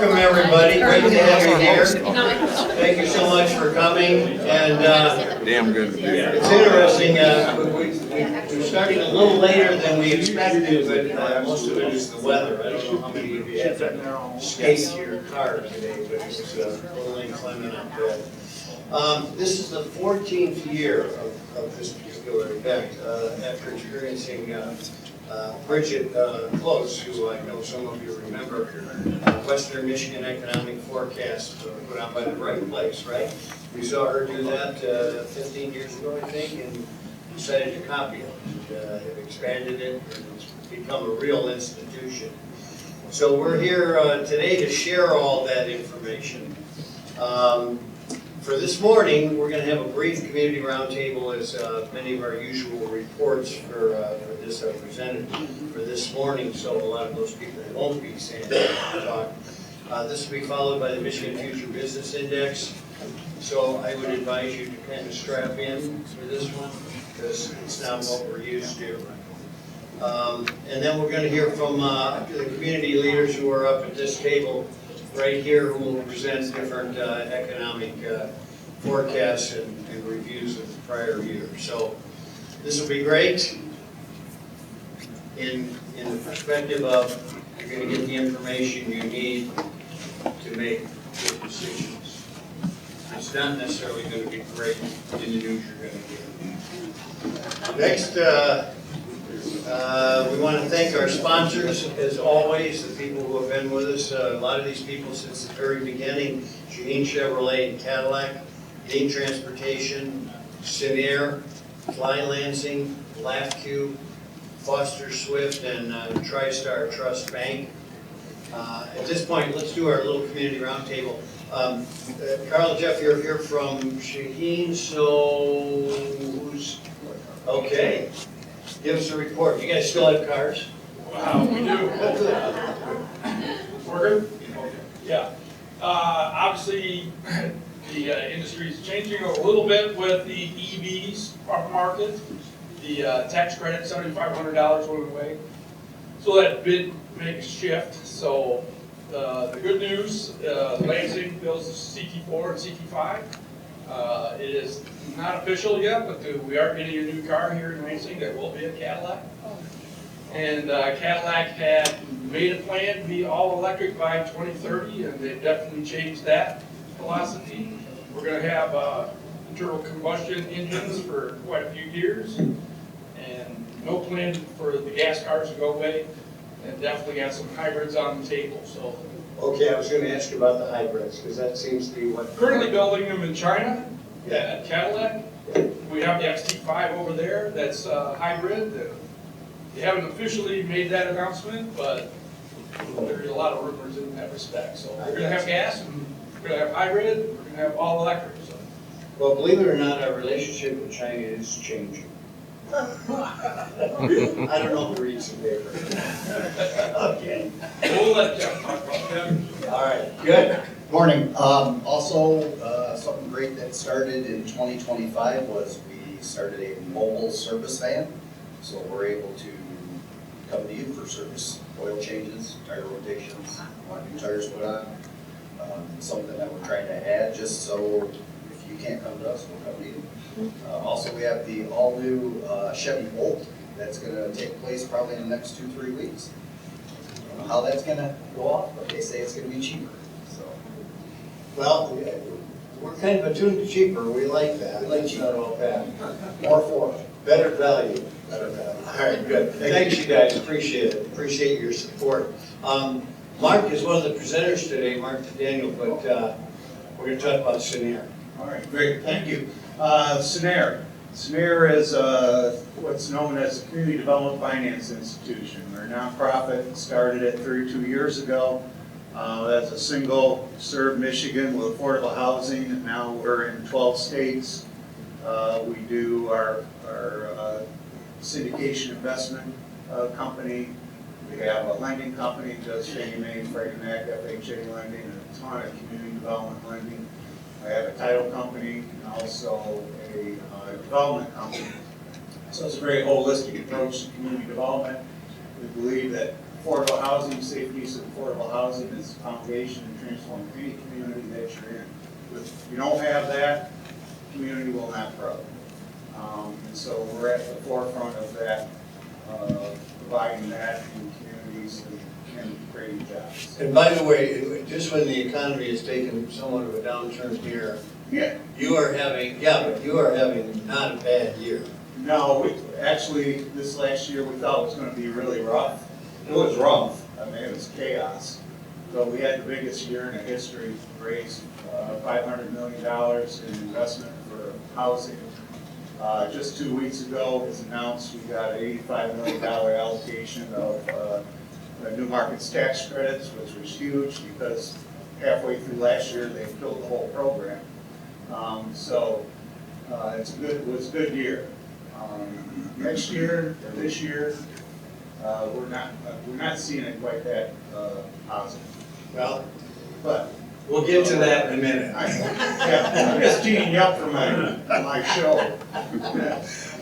Welcome, everybody. Great to have you here. Thank you so much for coming. And Damn good to be here. it's interesting. We're starting a little later than we expected, but most of it is the weather. I don't know how many of you had to skate to your car today, but it was a little inclement out there. This is the 14th year of this particular event after experiencing Bridget Close, who I know some of you remember, Western Michigan Economic Forecast put out by the Right Place, right? We saw her do that 15 years ago, I think, and decided to copy it. And, have expanded it, and it's become a real institution. So we're here today to share all that information. For this morning, we're going to have a brief community roundtable, as many of our usual reports for this are presented for this morning, so a lot of those people won't be standing to talk. This will be followed by the Michigan Future Business Index, so I would advise you to kind of strap in for this one, because it's not what we're used to. And then we're going to hear from the community leaders who are up at this table right here, who will present different economic forecasts and reviews of the prior year. So this will be great in the perspective of you're going to get the information you need to make good decisions. It's not necessarily going to be great in the news you're going to get. Next, we want to thank our sponsors, as always, the people who have been with us. A lot of these people since the very beginning: Jeanine Chevrolet and Cadillac, Dean Transportation, Cinnaire, Fly Lansing, LAFQ, Foster Swift, and TriStar Trust Bank. At this point, let's do our little community roundtable. Carl and Jeff, you're here from Shaheen, so who's okay? Give us a report. You guys still have cars? Wow, we do. Working? Yeah. Obviously, the industry is changing a little bit with the EVs market. The tax credit, $7,500 went away. So that did make a shift. So the good news, Lansing builds CT4 and CT5. It is not official yet, but we are getting a new car here in Lansing that will be a Cadillac. And Cadillac had made a plan to be all electric by 2030, and they've definitely changed that philosophy. We're going to have internal combustion engines for quite a few years, and no plan for the gas cars to go away, and definitely got some hybrids on the table. So, okay, I was going to ask you about the hybrids, because that seems to be what... Currently building them in China, Yeah. at Cadillac. We have the XT5 over there that's hybrid. They haven't officially made that announcement, but there's a lot of rumors in that respect. So we're going to have gas, and we're going to have hybrid, we're going to have all electric. So. Well, believe it or not, our relationship with China is changing. I don't know who reads the paper. Okay. We'll let Jeff talk about that. All right, good. Morning. Also, something great that started in 2025 was we started a mobile service van. So we're able to come to you for service, oil changes, tire rotations, want new tires put on. Something that we're trying to add, just so if you can't come to us, we'll come to you. Also, we have the all-new Chevy Bolt that's going to take place probably in the next 2-3 weeks. I don't know how that's going to go off, but they say it's going to be cheaper. So, Well, we're kind of attuned to cheaper. We like that. We like That's cheaper. not all bad. more for it. Better value. Better value. All right, good. Thanks, you guys. Appreciate it. Appreciate your support. Mark is one of the presenters today, Mark McDaniel, but we're going to talk about Cinnaire. All right, great, thank you. Cinnaire. Cinnaire is what's known as a community development finance institution. We're a nonprofit, started it 32 years ago. As a single served Michigan with affordable housing, and now we're in 12 states. We do our syndication investment company. We have a lending company, does Fannie Mae, Freddie Mac, FHA lending, and a ton of community development lending. I have a title company and also a development company. So it's a very holistic approach to community development. We believe that affordable housing, safe use of affordable housing is the foundation to transform any community that you're in. If you don't have that, the community will not grow. And so we're at the forefront of that, providing that in communities and creating jobs. And by the way, just when the economy has taken somewhat of a downturn here, Yeah. you are having not a bad year. No, actually, this last year, we thought it was gonna be really rough. It was rough, I mean, it was chaos. But we had the biggest year in the history, raised $500 million in investment for housing. Just 2 weeks ago, it was announced we got an $85 million allocation of the new markets tax credits, which was huge because halfway through last year, they killed the whole program. It was a good year. Next year, or this year, we're not seeing it quite that positive. Well, But we'll get to that in a minute. I'm just teeing you up for my show.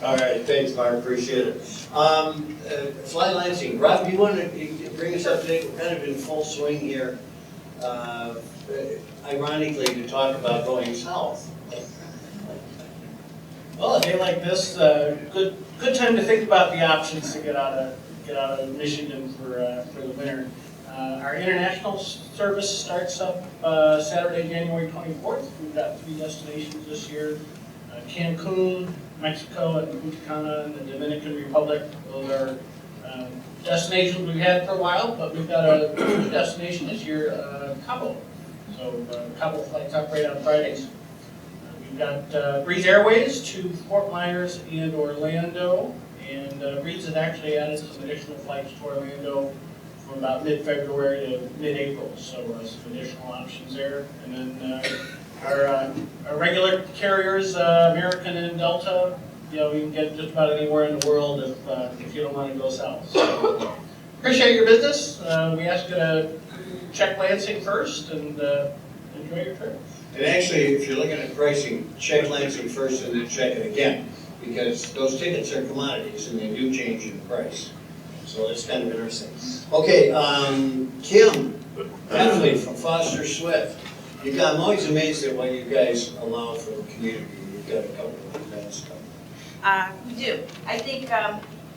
All right, thanks, Mark, appreciate it. Fly Lansing, Rob, do you want to bring us up to date? We're kind of in full swing here, ironically, to talk about going south. Well, a day like this, good time to think about the options to get out of Michigan for the winter. Our international service starts up Saturday, January 24th. We've got 3 destinations this year: Cancun, Mexico, and Punta Cana in the Dominican Republic. Those are destinations we've had for a while, but we've got a new destination this year, Cabo. So Cabo flights operate on Fridays. We've got Breeze Airways to Fort Myers and Orlando, and Breeze has actually added some additional flights to Orlando from about mid-February to mid-April, so some additional options there. And then our regular carriers, American and Delta, you can get just about anywhere in the world if you don't want to go south. So, appreciate your business. We ask you to check Lansing first and enjoy your trip. And actually, if you're looking at pricing, check Lansing first and then check it again, because those tickets are commodities and they do change in price. So it's kind of interesting. Okay, Kim Bentley from Foster Swift. I'm always amazed at what you guys allow for the community. You've got a couple of events coming. We do. I think,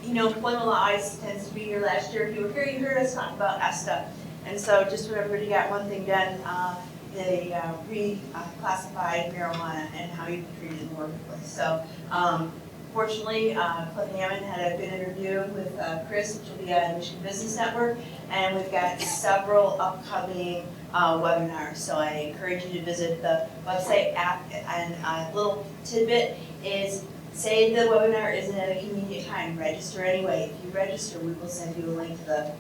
employment law ICE tends to be here last year. If you were here, you heard us talk about ESTA. And so just when everybody got one thing done, they reclassified marijuana and how you can treat it in the workplace. So fortunately, Cliff Hammond had a good interview with Chris, which will be at Michigan Business Network, and we've got several upcoming webinars. So I encourage you to visit the website app, and a little tidbit is, say the webinar isn't at a convenient time, register anyway. If you register, we will send you a link to the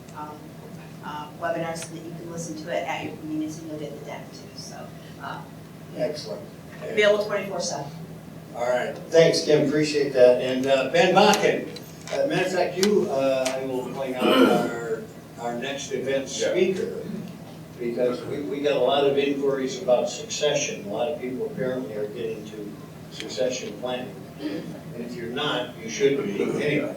webinar so that you can listen to it at your convenience, and you'll get the deck too. So Excellent. available 24/7. All right, thanks, Kim, appreciate that. And Ben Bakken, matter of fact, I will point out our next event speaker, because we got a lot of inquiries about succession. A lot of people apparently are getting to succession planning. And if you're not, you should be. Anyway.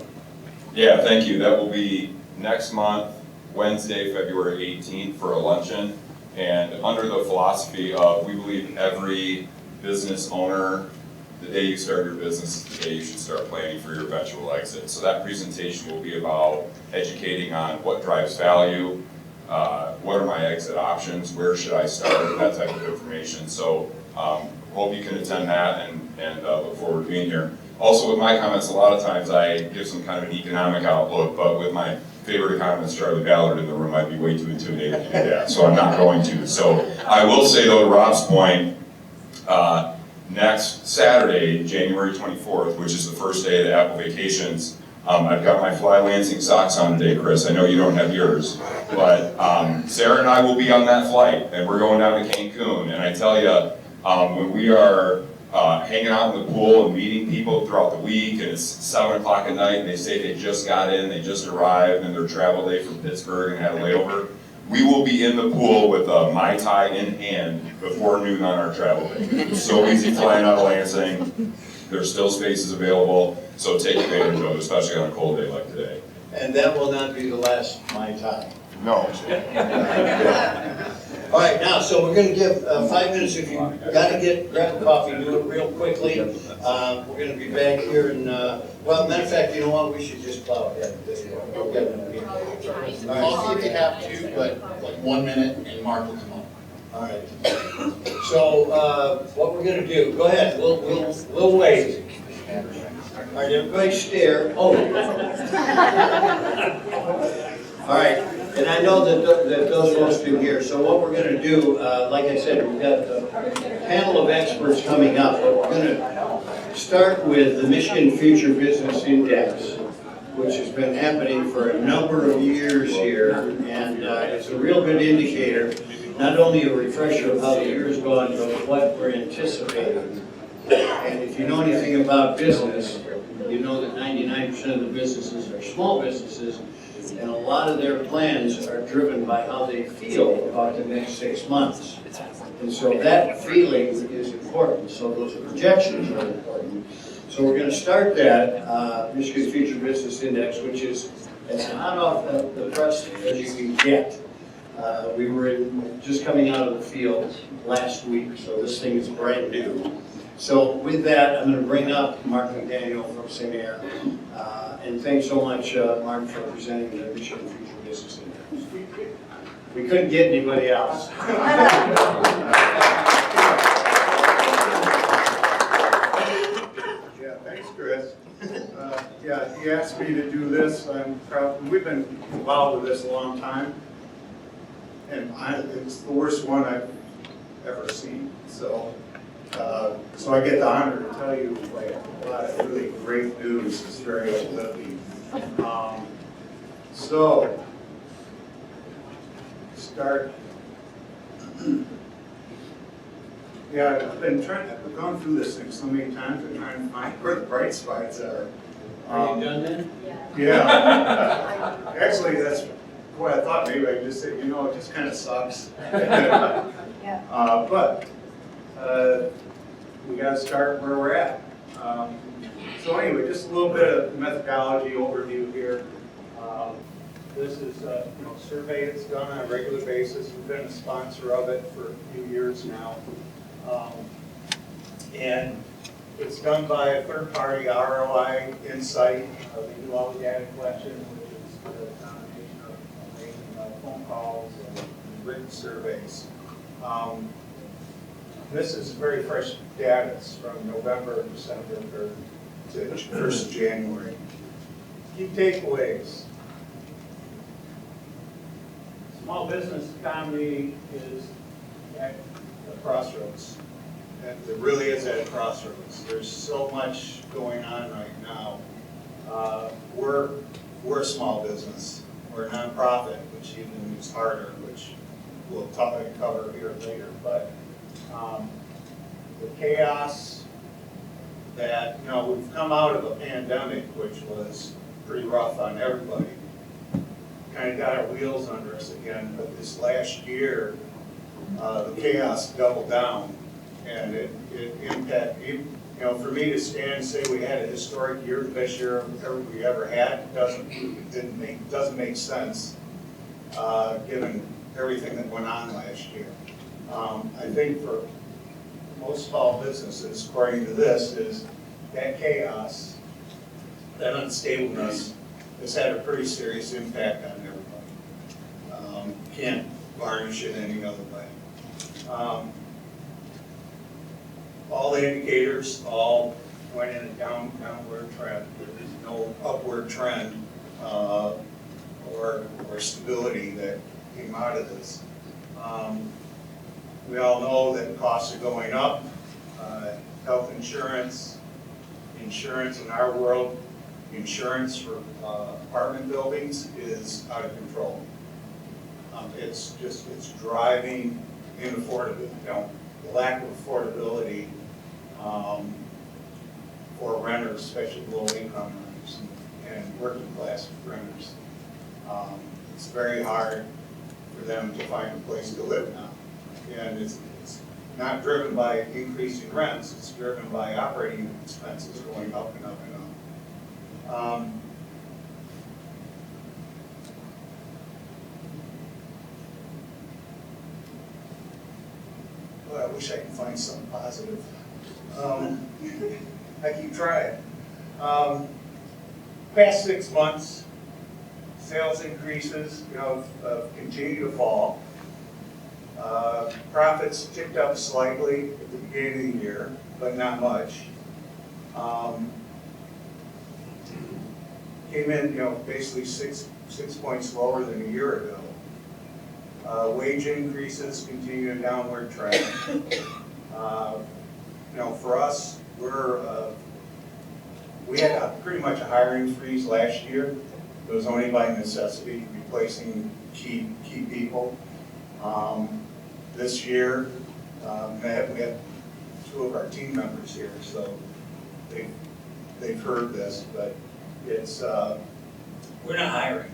Yeah, thank you. That will be next month, Wednesday, February 18th, for a luncheon. And under the philosophy of, we believe every business owner, the day you start your business is the day you should start planning for your eventual exit. So that presentation will be about educating on what drives value, what are my exit options, where should I start, that type of information. So hope you can attend that and look forward to being here. Also with my comments, a lot of times I give some kind of an economic outlook, but with my favorite economist, Charlie Ballard, in the room, I'd be way too intimidated to do that, so I'm not going to. So I will say, though, to Rob's point, next Saturday, January 24th, which is the first day of the Apple vacations, I've got my Fly Lansing socks on today, Chris. I know you don't have yours, but Sarah and I will be on that flight, and we're going down to Cancun. And I tell you, when we are hanging out in the pool and meeting people throughout the week, and it's 7 o'clock at night, and they say they just got in, they just arrived, and their travel day from Pittsburgh and had a layover, we will be in the pool with a Mai Tai in hand before noon on our travel day. It's so easy flying out of Lansing. There's still spaces available, so take advantage of it, especially on a cold day like today. And that will not be the last Mai Tai. No. All right, now, so we're gonna give 5 minutes. If you gotta grab a coffee, do it real quickly. We're gonna be back here in, well, matter of fact, you know what, we should just plow ahead. We'll get them in. I'll see if you have to, but like 1 minute and Mark will come up. All right. So, what we're gonna do, go ahead, we'll wait. All right, everybody stare. Oh. All right, and I know that those folks can hear, so what we're gonna do, like I said, we've got a panel of experts coming up, but we're gonna start with the Michigan Future Business Index, which has been happening for a number of years here, and it's a real good indicator, not only a refresher of how the year has gone, but what we're anticipating. And if you know anything about business, you know that 99% of the businesses are small businesses, and a lot of their plans are driven by how they feel about the next 6 months. And so that feeling is important, so those projections are important. So we're going to start that Michigan Future Business Index, which is as hot off the press as you can get. We were just coming out of the field last week, so this thing is brand new. So with that, I'm going to bring up Mark McDaniel from Cinnaire. And thanks so much, Mark, for presenting the Michigan Future Business Index. We couldn't get anybody else. Yeah, thanks, Chris. Yeah, he asked me to do this. I'm proud. We've been involved with this a long time, and it's the worst one I've ever seen. So I get the honor to tell you like a lot of really great news. It's very uplifting. So start. Yeah, I've gone through this thing so many times and trying to find where the bright spots are. Are you done then? Yeah. Actually, that's what I thought. Maybe I just said, you know, it just kind of sucks. But we got to start where we're at. So anyway, just a little bit of methodology overview here. This is a survey that's done on a regular basis. We've been a sponsor of it for a few years now. And it's done by a third-party ROI Insight. They do all the data collection, which is the combination of making phone calls and written surveys. This is very fresh data. It's from November, December, to 1st of January. Key takeaways. Small business economy is at a crossroads. And it really is at a crossroads. There's so much going on right now. We're a small business. We're a nonprofit, which even is harder, which we'll cover here later. But the chaos that, we've come out of a pandemic, which was pretty rough on everybody. Kind of got our wheels under us again, but this last year, the chaos doubled down, and it impacted, for me to stand and say we had a historic year, the best year we ever had, doesn't make sense, given everything that went on last year. I think for most small businesses, according to this, is that chaos, that unstableness, has had a pretty serious impact on everybody. Can't varnish it any other way. All the indicators all went in a downward trend. There is no upward trend or stability that came out of this. We all know that costs are going up. Health insurance in our world, insurance for apartment buildings is out of control. It's driving inaffordability, the lack of affordability for renters, especially low-income renters and working-class renters. It's very hard for them to find a place to live now. And it's not driven by increasing rents, it's driven by operating expenses going up and up and up. but I wish I could find something positive. I keep trying. Past 6 months, sales increases, continue to fall. Profits ticked up slightly at the beginning of the year, but not much. Came in, basically six points lower than a year ago. Wage increases continue a downward trend. For us, we had pretty much a hiring freeze last year. It was only by necessity, replacing key people. This year, we have 2 of our team members here, so they've heard this, but it's we're not hiring,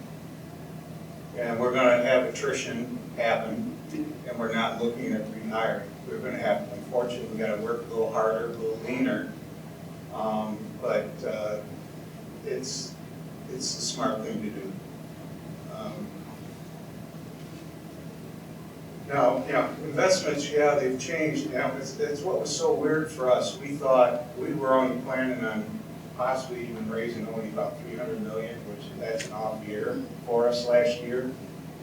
and we're going to have attrition happen, and we're not looking at rehiring. We're going to have, unfortunately, we got to work a little harder, a little leaner, but it's the smart thing to do. Now, investments, they've changed. It's what was so weird for us. We thought we were only planning on possibly even raising only about $300 million, which that's an off year for us last year.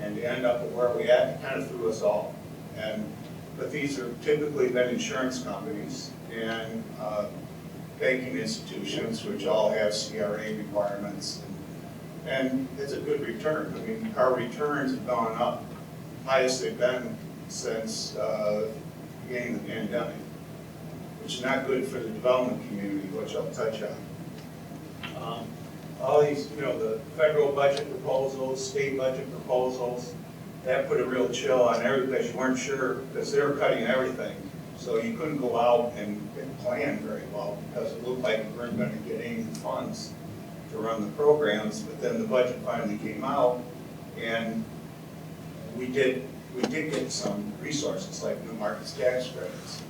And to end up at where we at, it kind of threw us all. But these are typically been insurance companies and banking institutions, which all have CRA requirements. And it's a good return. I mean, our returns have gone up, highest they've been since the beginning of the pandemic, which is not good for the development community, which I'll touch on. All these, the federal budget proposals, state budget proposals, that put a real chill on everybody. You weren't sure, because they were cutting everything. So you couldn't go out and plan very well, because it looked like we weren't going to get any funds to run the programs. But then the budget finally came out, and we did get some resources, like new markets tax credits.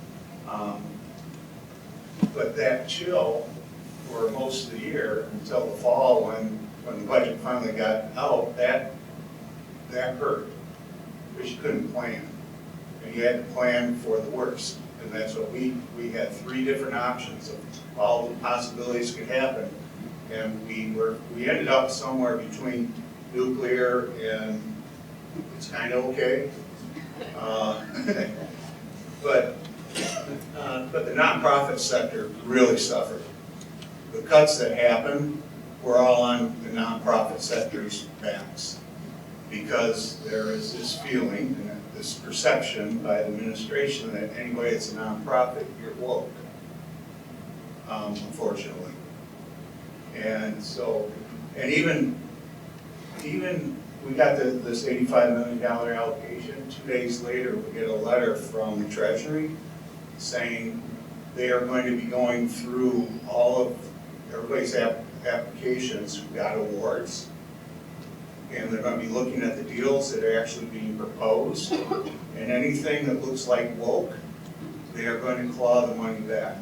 But that chill for most of the year until the fall, when the budget finally got out, that hurt, because you couldn't plan. And you had to plan for the worst. And that's what we had 3 different options of all the possibilities could happen. And we ended up somewhere between nuclear and it's kind of okay. But the nonprofit sector really suffered. The cuts that happened were all on the nonprofit sector's backs, because there is this feeling and this perception by the administration that anybody that's a nonprofit, you're woke, unfortunately. And so, and even we got this $85 million allocation. 2 days later, we get a letter from the Treasury saying they are going to be going through all of everybody's applications who got awards, and they're going to be looking at the deals that are actually being proposed, and anything that looks like woke, they are going to claw the money back.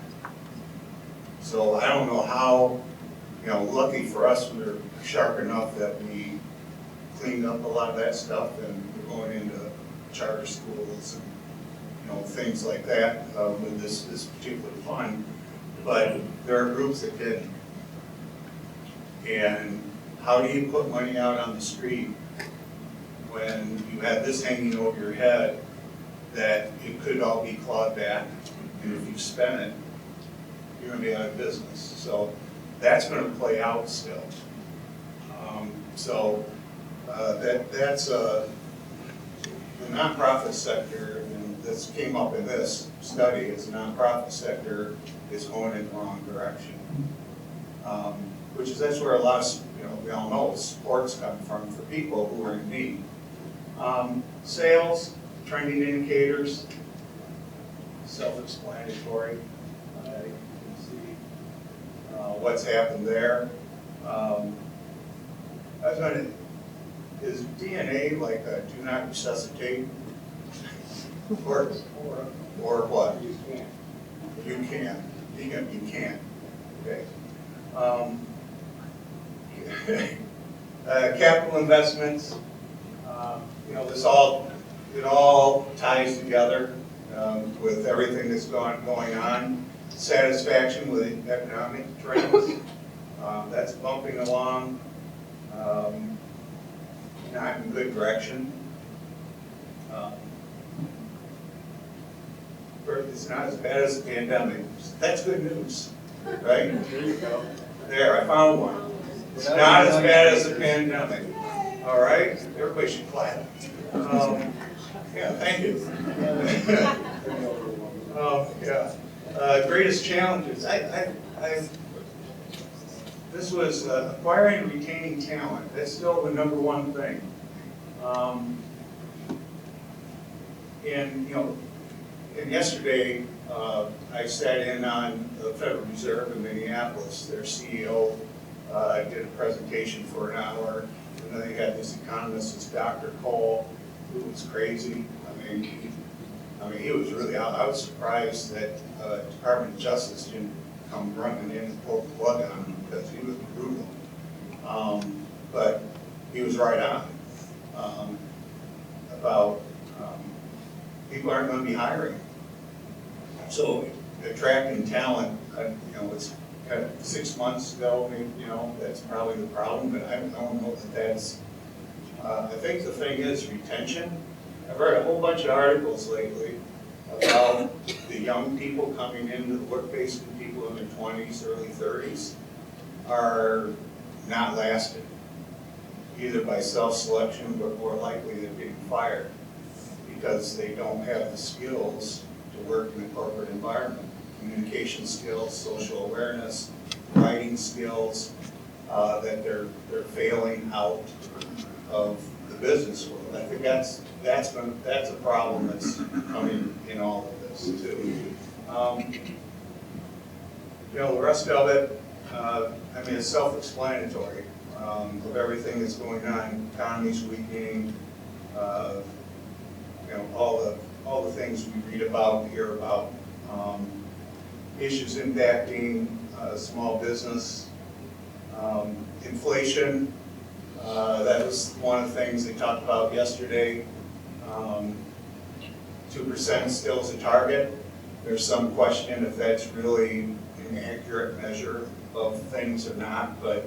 So I don't know how, lucky for us, we were sharp enough that we cleaned up a lot of that stuff, and we're going into charter schools and things like that with this particular fund. But there are groups that didn't. And how do you put money out on the street when you have this hanging over your head that it could all be clawed back, and if you spend it, you're going to be out of business? So that's going to play out still. That's the nonprofit sector, and this came up in this study, is the nonprofit sector is going in the wrong direction. That's where a lot of, we all know support's come from for people who are in need. Sales, trending indicators, self-explanatory. You can see what's happened there. Is DNA like a do not resuscitate? Or what? You can. You can. Okay. Capital investments. It all ties together. with everything that's going on. Satisfaction with economic trends, that's bumping along, not in good direction. It's not as bad as the pandemic. That's good news, right? There you go. There, I found one. It's not as bad as the pandemic. All right? Everybody should clap. Yeah, thank you. Greatest challenges. This was acquiring and retaining talent. That's still the number one thing. And yesterday, I sat in on the Federal Reserve in Minneapolis. Their CEO did a presentation for an hour, and then they had this economist, this Dr. Cole, who was crazy. I mean, he was really out. I was surprised that Department of Justice didn't come running in and pull the plug on him because he was brutal. But he was right on about people aren't going to be hiring. So attracting talent, it's kind of 6 months ago, that's probably the problem, but I don't know that that's, I think the thing is retention. I've read a whole bunch of articles lately about the young people coming into the workplace, the people in their 20s, early 30s, are not lasting, either by self-selection, but more likely they're getting fired because they don't have the skills to work in a corporate environment. Communication skills, social awareness, writing skills, that they're failing out of the business world. I think that's a problem that's coming in all of this too. The rest of it, it's self-explanatory of everything that's going on. Economy's weakening. All the things we read about, hear about, issues impacting small business, inflation. That was one of the things they talked about yesterday. 2% still is a target. There's some question if that's really an accurate measure of things or not, but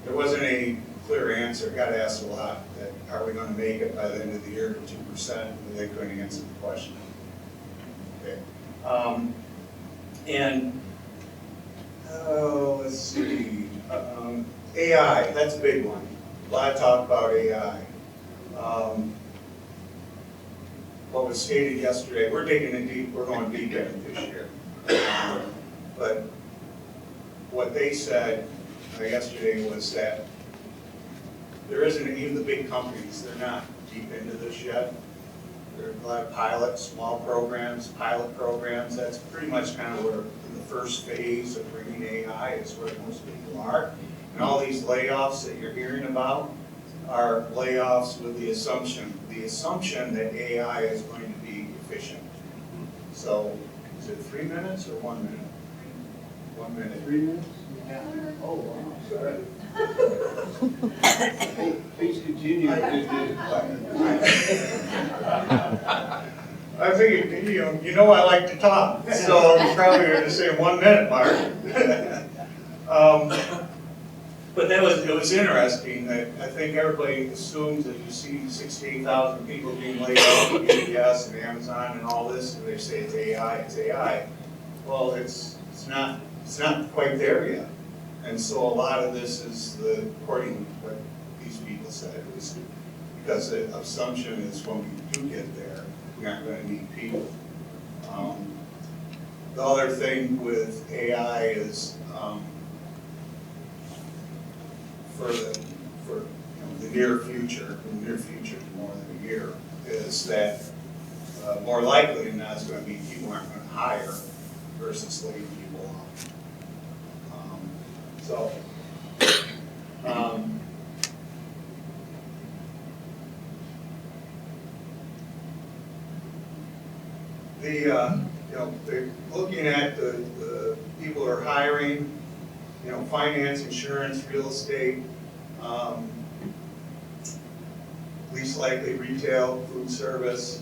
there wasn't a clear answer. Got asked a lot that are we going to make it by the end of the year to 2%? And they couldn't answer the question. Okay. Let's see. AI, that's a big one. A lot of talk about AI. What was stated yesterday, we're going deep in it this year. But what they said yesterday was that there isn't, even the big companies, they're not deep into this yet. There are a lot of pilot programs. That's pretty much kind of where in the first phase of bringing AI is where most people are. And all these layoffs that you're hearing about are layoffs with the assumption that AI is going to be efficient. So is it 3 minutes or 1 minute? 1 minute. 3 minutes? Yeah. Oh, wow. Sorry. Please continue. I figured, I like to talk, so you probably going to say 1 minute, Mark. But it was interesting that I think everybody assumes that you see 68,000 people being laid off at UPS and Amazon and all this, and they say it's AI. Well, it's not quite there yet. And so a lot of this is according to what these people said, is because the assumption is when we do get there, we aren't going to need people. The other thing with AI is for the near future more than a year, is that more likely than not, it's going to be people aren't going to hire versus laying people off. They're looking at the people who are hiring, finance, insurance, real estate. least likely retail, food service,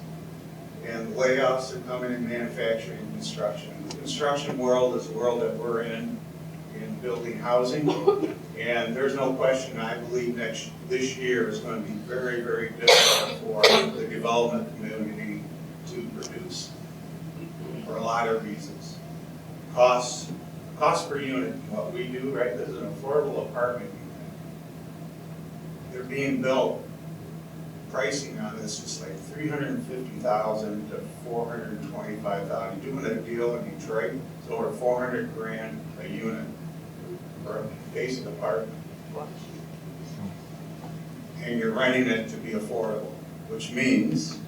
and layoffs are coming in manufacturing and construction. The construction world is the world that we're in building housing. And there's no question, I believe this year is going to be very, very difficult for the development community to produce for a lot of reasons. Cost per unit, what we do, right, this is an affordable apartment unit. They're being built. Pricing on this is like $350,000 to $425,000. Doing a deal in Detroit, it's over $400,000 a unit for a basic apartment. And you're renting it to be affordable, which means,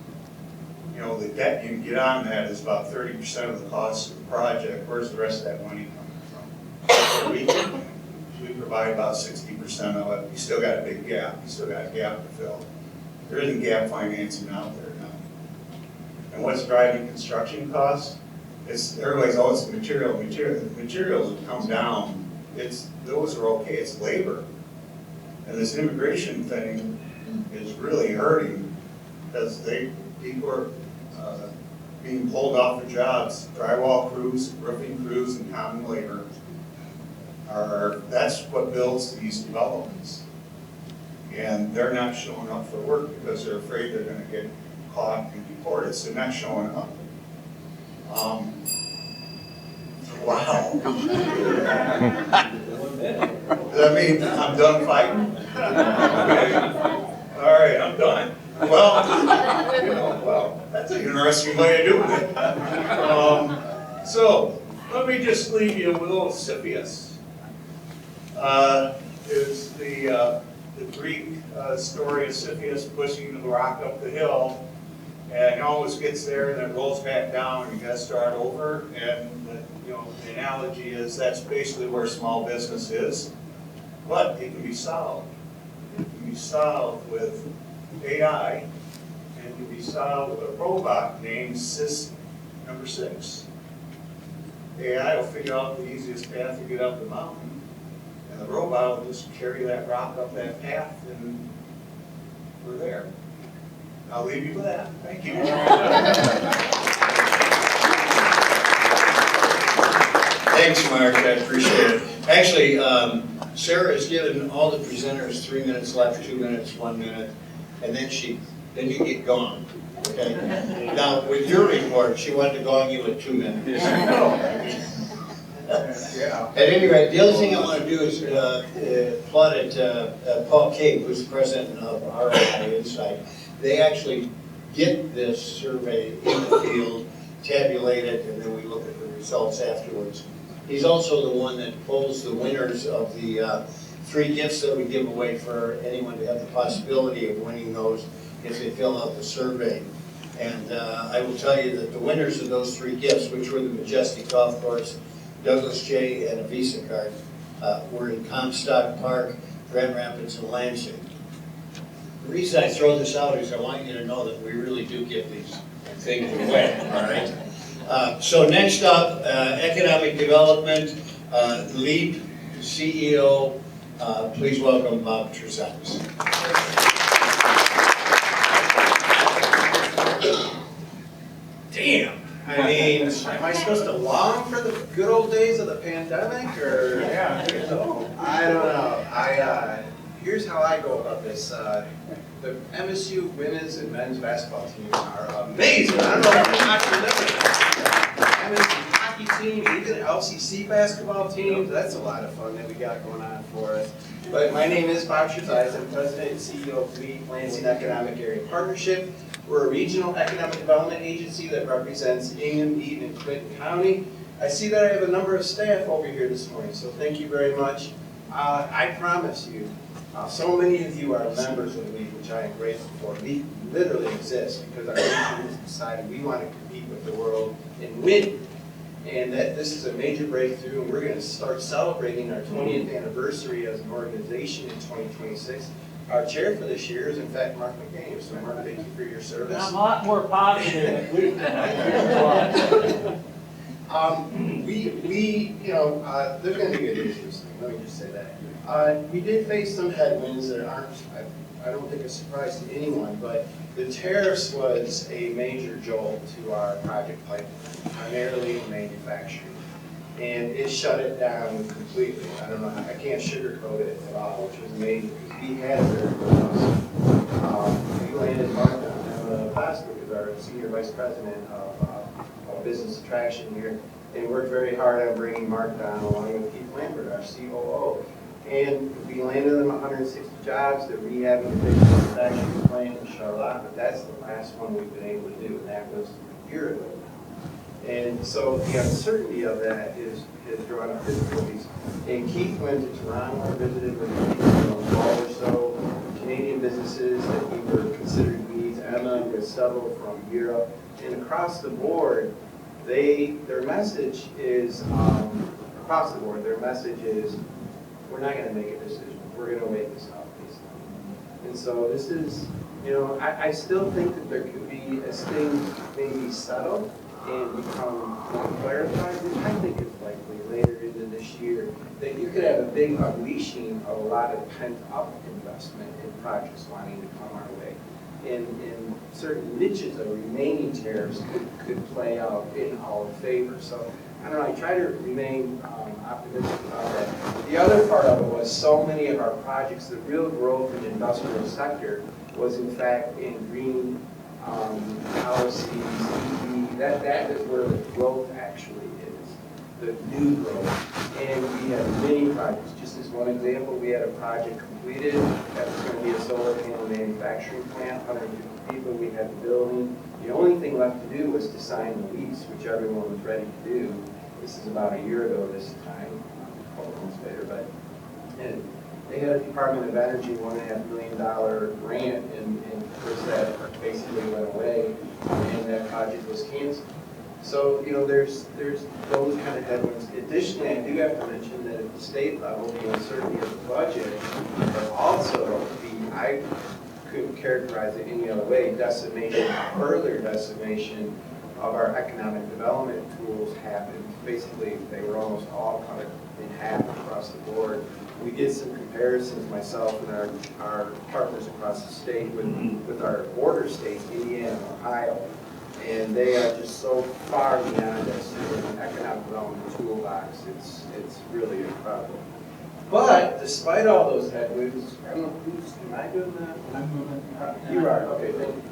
you know, the debt you can get on that is about 30% of the cost of the project. Where's the rest of that money coming from? We provide about 60% of it. You still got a big gap. You still got a gap to fill. There isn't gap financing out there now. And what's driving construction costs? Everybody's always material. Materials have come down. Those are okay. It's labor. And this immigration thing is really hurting because people are being pulled off their jobs. Drywall crews, roofing crews, and common labor that's what builds these developments. And they're not showing up for work because they're afraid they're going to get caught and deported. So they're not showing up. Wow. Does that mean I'm done fighting? Okay. All right, I'm done. Well, that's an interesting way of doing it. So let me just leave you with a little Cepheus. Is the Greek story of Cepheus pushing the rock up the hill, and it always gets there and then rolls back down, and you got to start over. And the analogy is that's basically where small business is, but it can be solved. It can be solved with AI, and it can be solved with a robot named Sys number 6. AI will figure out the easiest path to get up the mountain. And the robot will just carry that rock up that path, and we're there. I'll leave you with that. Thank you. Thanks, Mark, I appreciate it. Actually, Sarah has given all the presenters 3 minutes left, 2 minutes, 1 minute, and then you get gone, okay? Now, with your report, she wanted to gong you at 2 minutes. Yeah. At any rate, the other thing I want to do is applaud at Paul Cape, who's the president of ROI Insight. They actually get this survey in the field, tabulate it, and then we look at the results afterwards. He's also the one that pulls the winners of the 3 gifts that we give away for anyone to have the possibility of winning those if they fill out the survey. And I will tell you that the winners of those 3 gifts, which were the Majestic Golf Course, Douglas J. and a Visa card, were in Comstock Park, Grand Rapids, and Lansing. The reason I throw this out is I want you to know that we really do give these things away, all right? So next up, Economic Development, Lead CEO, please welcome Bob Trezise. Damn. I mean, am I supposed to long for the good old days of the pandemic, or? Yeah. I don't know. Here's how I go about this. The MSU women's and men's basketball teams are amazing. I don't know if you're not familiar. MSU hockey team, even LCC basketball teams. That's a lot of fun that we got going on for us. But my name is Bob Trezise. I'm president and CEO of Lead Lansing Economic Area Partnership. We're a regional economic development agency that represents Ingham, Eaton, and Clinton County. I see that I have a number of staff over here this morning, so thank you very much. I promise you, so many of you are members of the League, which I am grateful for. We literally exist because our nation has decided we want to compete with the world and win. And that this is a major breakthrough, and we're going to start celebrating our 20th anniversary as an organization in 2026. Our chair for this year is, in fact, Mark McDaniel. So, Mark, thank you for your service. I'm a lot more positive. There's going to be good news this thing. Let me just say that. We did face some headwinds that aren't, I don't think a surprise to anyone, but the tariffs was a major jolt to our project pipeline, primarily in manufacturing. And it shut it down completely. I don't know, I can't sugarcoat it at all, which was amazing, because we had a very good house. We landed Martha last week as our senior vice president of business attraction here, and worked very hard on bringing Mark down along with Keith Lambert, our COO. And we landed them 160 jobs. They're rehabbing the big manufacturing plant in Charlotte, but that's the last one we've been able to do, and that was a year ago. And so the uncertainty of that has drawn up difficulties. And Keith went to Toronto, visited with a 12 or so Canadian businesses that we were considered leads, Emma with several from Europe. And across the board, their message is, across the board, their message is, we're not going to make a decision. We're going to wait this out. And so this is, I still think that there could be, as things maybe settle and become more clarified, which I think is likely later into this year, that you could have a big unleashing of a lot of pent-up investment in projects wanting to come our way. In certain niches of remaining tariffs could play out in our favor. So I don't know, I try to remain optimistic about that. The other part of it was so many of our projects, the real growth in the industrial sector was in fact in green policies, EV, that is where the growth actually is, the new growth. And we have many projects. Just as one example, we had a project completed that was going to be a solar panel manufacturing plant, 150 people, we had the building. The only thing left to do was to sign the lease, which everyone was ready to do. This is about a year ago this time, a couple months later, and they had a Department of Energy $1.5 million grant, and of course that basically went away, and that project was canceled. So, there's those kind of headwinds. Additionally, I do have to mention that at the state level, the uncertainty of the budget, but also I couldn't characterize it any other way, further decimation of our economic development tools happened. Basically, they were almost all cut in half across the board. We did some comparisons, myself and our partners across the state, with our border states, Indiana and Ohio, and they are just so far beyond us in the economic development toolbox. It's really incredible. But despite all those headwinds, I don't know am I doing that? I'm moving. You are, okay, thank you.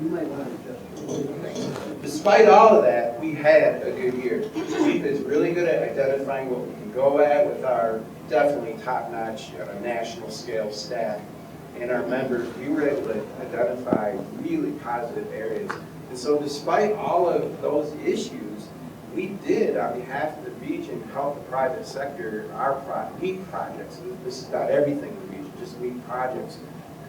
You might want to just. Despite all of that, we had a good year. Chief is really good at identifying what we can go at with our definitely top-notch national scale staff and our members. We were able to identify really positive areas. And so despite all of those issues, we did, on behalf of the region, help the private sector, meet projects. This is not everything in the region, just meet projects.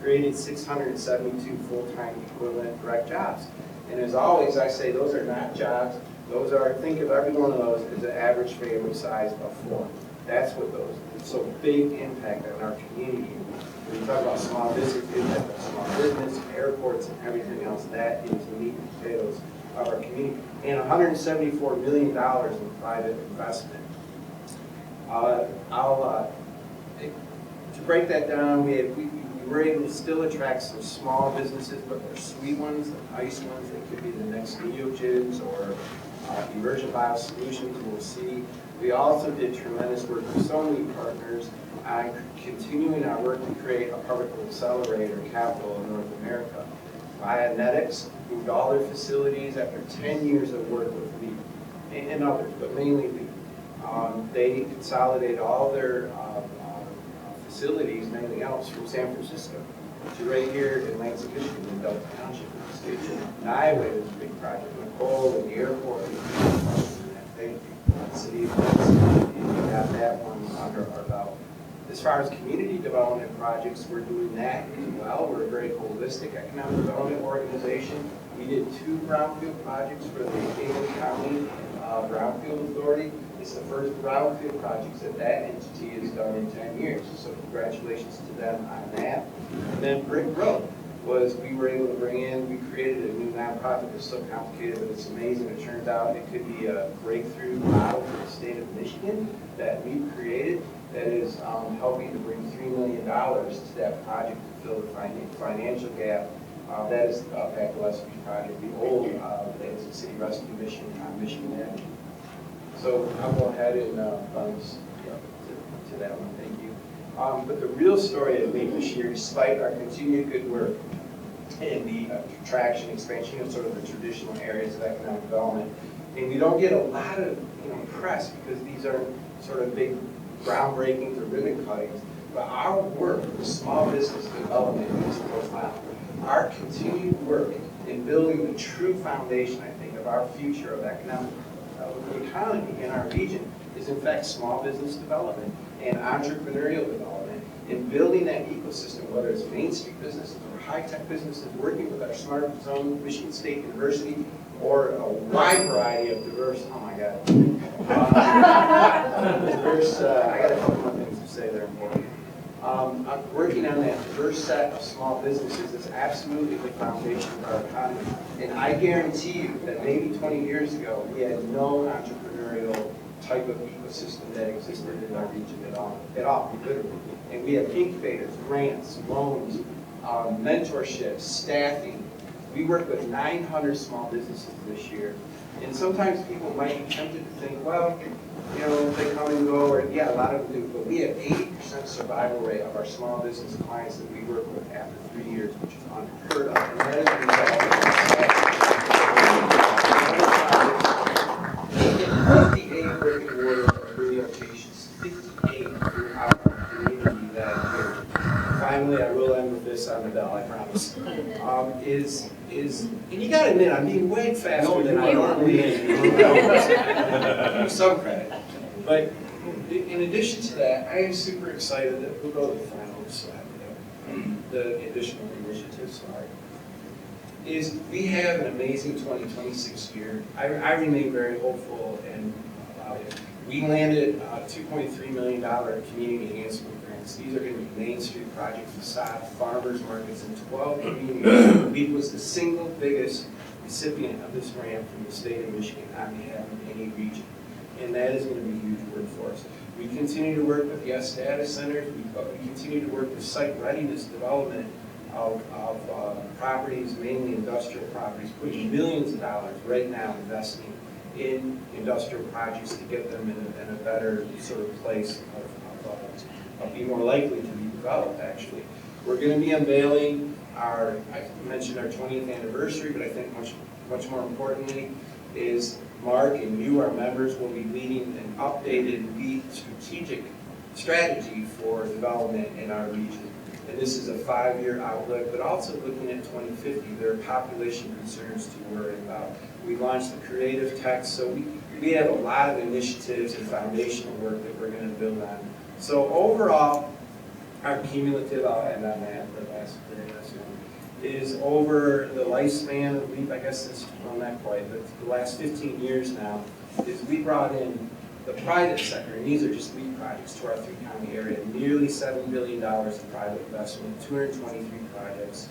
Created 672 full-time equivalent direct jobs. And as always, I say those are not jobs. Those are, think of every one of those as an average family size of 4. That's what those, so big impact on our community. When you talk about small business, impact on small business, airports, and everything else, that is the meat and potatoes of our community. And $174 million in private investment. To break that down, we were able to still attract some small businesses, but they're sweet ones, the nice ones. They could be the next Neogens or Emergent Biosolutions, we'll see. We also did tremendous work with so many partners on continuing our work to create a particle accelerator capital in North America. Bionetics moved all their facilities after 10 years of work with Lee and others, but mainly Lee. They consolidated all their facilities and everything else from San Francisco to right here in Lansing, Michigan, in Dept Township. In Iowa, it was a big project. Nicole and the airport, thank you. The city of Lansing, and we got that one under our belt. As far as community development projects, we're doing that as well. We're a very holistic economic development organization. We did 2 brownfield projects for the Econ County Brownfield Authority. It's the first brownfield projects that entity has done in 10 years. So congratulations to them on that. And then Brick Road. was we were able to we created a new nonprofit. It's so complicated, but it's amazing. It turns out it could be a breakthrough model for the state of Michigan that we've created that is helping to bring $3 million to that project to fill the financial gap. That is at the West Beach project, the old Lansing City Rescue Mission on Michigan Avenue. So I'll go ahead and bounce to that one. Thank you. But the real story of me this year, despite our continued good work in the attraction, expansion of sort of the traditional areas of economic development, and we don't get a lot of press because these are sort of big groundbreakings or ribbon cuttings, but our work with small business development is profound. Our continued work in building the true foundation, I think, of our future of economic economy in our region is in fact small business development and entrepreneurial development, and building that ecosystem, whether it's Main Street businesses or high-tech businesses, working with our Smart Zone, Michigan State University, or a wide variety of diverse, oh my God, diverse, I got a couple more things to say there. I'm working on that diverse set of small businesses is absolutely the foundation of our economy. And I guarantee you that maybe 20 years ago, we had no entrepreneurial type of ecosystem that existed in our region at all, literally. And we have incubators, grants, loans, mentorship, staffing. We work with 900 small businesses this year. And sometimes people might be tempted to think, well, they come and go, or yeah, a lot of them do, but we have 80% survival rate of our small business clients that we work with after 3 years, which is unheard of. And that is a result of 58 brick and mortar relocations, 58 throughout our community that year. Finally, I will end with this on the bell, I promise. And you gotta admit, I'm being way faster than I normally am. Some credit. But in addition to that, I am super excited that we'll go to the final slide, the additional initiatives, is we have an amazing 2026 year. I remain very hopeful and about it. We landed a $2.3 million community enhancement grants. These are going to be Main Street project facade, farmers markets in 12 communities. We was the single biggest recipient of this grant from the state of Michigan on behalf of any region. And that is going to be huge work for us. We continue to work with the S data centers. We continue to work with site readiness development of properties, mainly industrial properties, putting millions of dollars right now investing in industrial projects to get them in a better sort of place of being more likely to be developed, actually. We're going to be unveiling I mentioned our 20th anniversary, but I think much more importantly is Mark and you, our members, will be leading an updated strategic strategy for development in our region. And this is a 5-year outlook, but also looking at 2050. There are population concerns to worry about. We launched the creative text, so we have a lot of initiatives and foundational work that we're going to build on. So overall, our cumulative, I'll end on that, the last one, is over the lifespan of LEAP, I guess it's, well, not quite, but the last 15 years now, is we brought in the private sector, and these are just LEAP projects to our 3-county area, nearly $7 billion in private investment, 223 projects,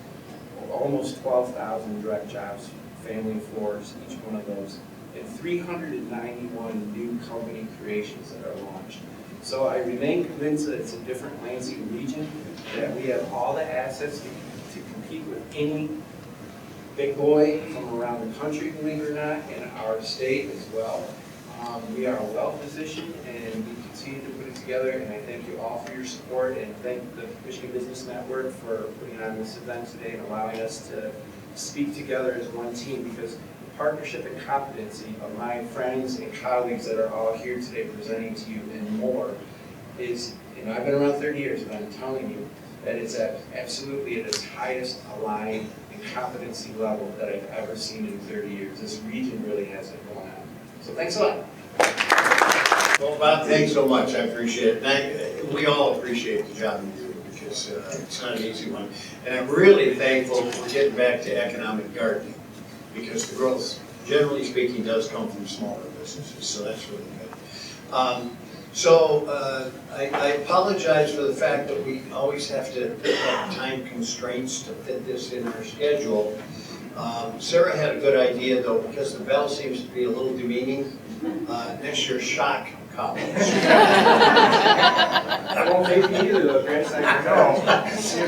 almost 12,000 direct jobs, family floors, each one of those, and 391 new company creations that are launched. So I remain convinced that it's a different Lansing region, that we have all the assets to compete with any big boy from around the country, believe it or not, and our state as well. We are well positioned, and we continue to put it together, and I thank you all for your support, and thank the Michigan Business Network for putting on this event today and allowing us to speak together as one team, because the partnership and competency of my friends and colleagues that are all here today presenting to you and more is, I've been around 30 years, but I'm telling you that it's absolutely at its highest aligned and competency level that I've ever seen in 30 years. This region really has it going on. So thanks a lot. Well, Bob, thanks so much. I appreciate it. We all appreciate the job you do, because it's not an easy one. And I'm really thankful for getting back to economic gardening, because the growth, generally speaking, does come from smaller businesses. So that's really good. So I apologize for the fact that we always have to have time constraints to fit this in our schedule. Sarah had a good idea though, because the bell seems to be a little demeaning. Next year, shock columns. That won't take me either, though, Chris, I know.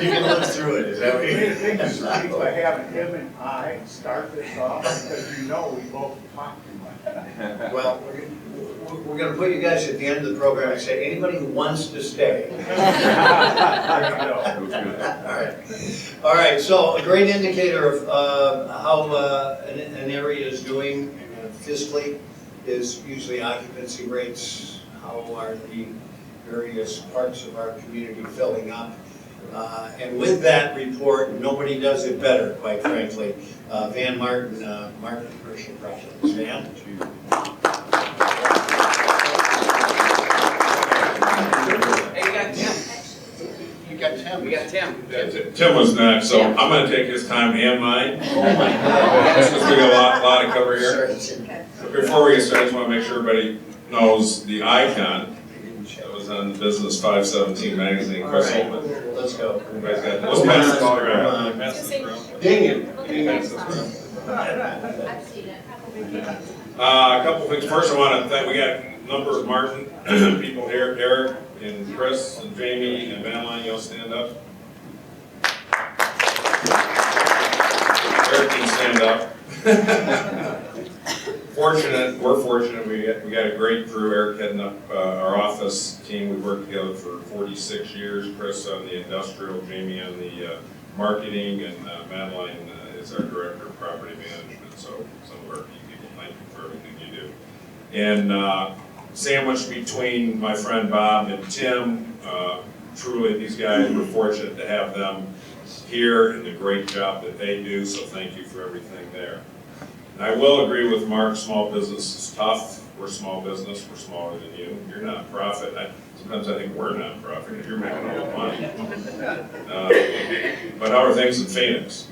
You can look through it, is that what you I think it's nice by having him and I start this off, because we both talk too much. Well, we're gonna put you guys at the end of the program and say, anybody who wants to stay. All right, so a great indicator of how an area is doing fiscally is usually occupancy rates. How are the various parts of our community filling up? And with that report, nobody does it better, quite frankly. Van Martin, Martin Commercial Projects. Van? Hey, you got Tim. We got Tim. Tim was next, so I'm gonna take his time and mine. Oh my God. Since we got a lot to cover here. Sorry. Before we get started, I just wanna make sure everybody knows the Icon that was on Business 517 magazine. All Chris right, Holman. let's go. Everybody's got this. Let's pass this around. Come Pass this around. Ding it. Pass this around. I've seen it. A couple things. First, I want to thank, we got a number of Martin people here, Eric and Chris and Jamie and Madeline, you'll stand up. Eric can stand up. We're fortunate, we got a great crew. Eric heading up our office team. We worked together for 46 years. Chris on the industrial, Jamie on the marketing, and Madeline is our director of property management. So some of our key people, thank you for everything you do. And sandwiched between my friend Bob and Tim, truly these guys, we're fortunate to have them here and the great job that they do. So thank you for everything there. And I will agree with Mark, small business is tough. We're small business, we're smaller than you. You're not profit. Sometimes I think we're not profit because you're making all the money. But how are things in Phoenix?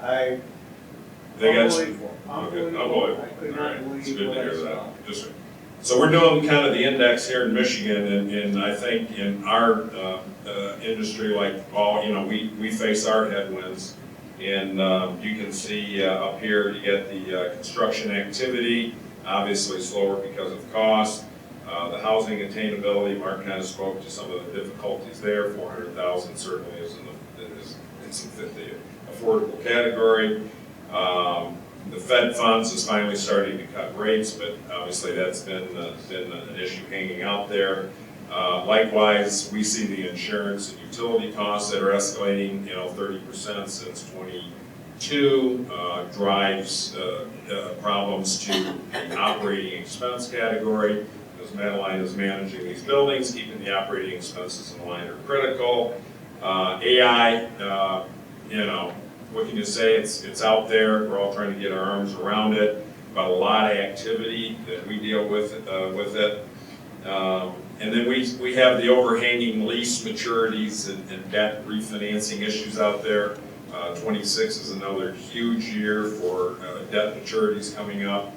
They got Unbelievable. Unbelievable. I could All not right, it's believe good what to I hear saw. that. So we're doing kind of the index here in Michigan, and I think in our industry, like all, we face our headwinds. And you can see up here, you get the construction activity, obviously slower because of cost. The housing attainability, Mark kind of spoke to some of the difficulties there. 400,000 certainly is in the affordable category. The Fed funds is finally starting to cut rates, but obviously that's been an issue hanging out there. Likewise, we see the insurance and utility costs that are escalating, 30% since 22, drives problems to the operating expense category. Because Madeline is managing these buildings, keeping the operating expenses in line are critical. AI, what can you say? It's out there. We're all trying to get our arms around it. But a lot of activity that we deal with it. And then we have the overhanging lease maturities and debt refinancing issues out there. 26 is another huge year for debt maturities coming up.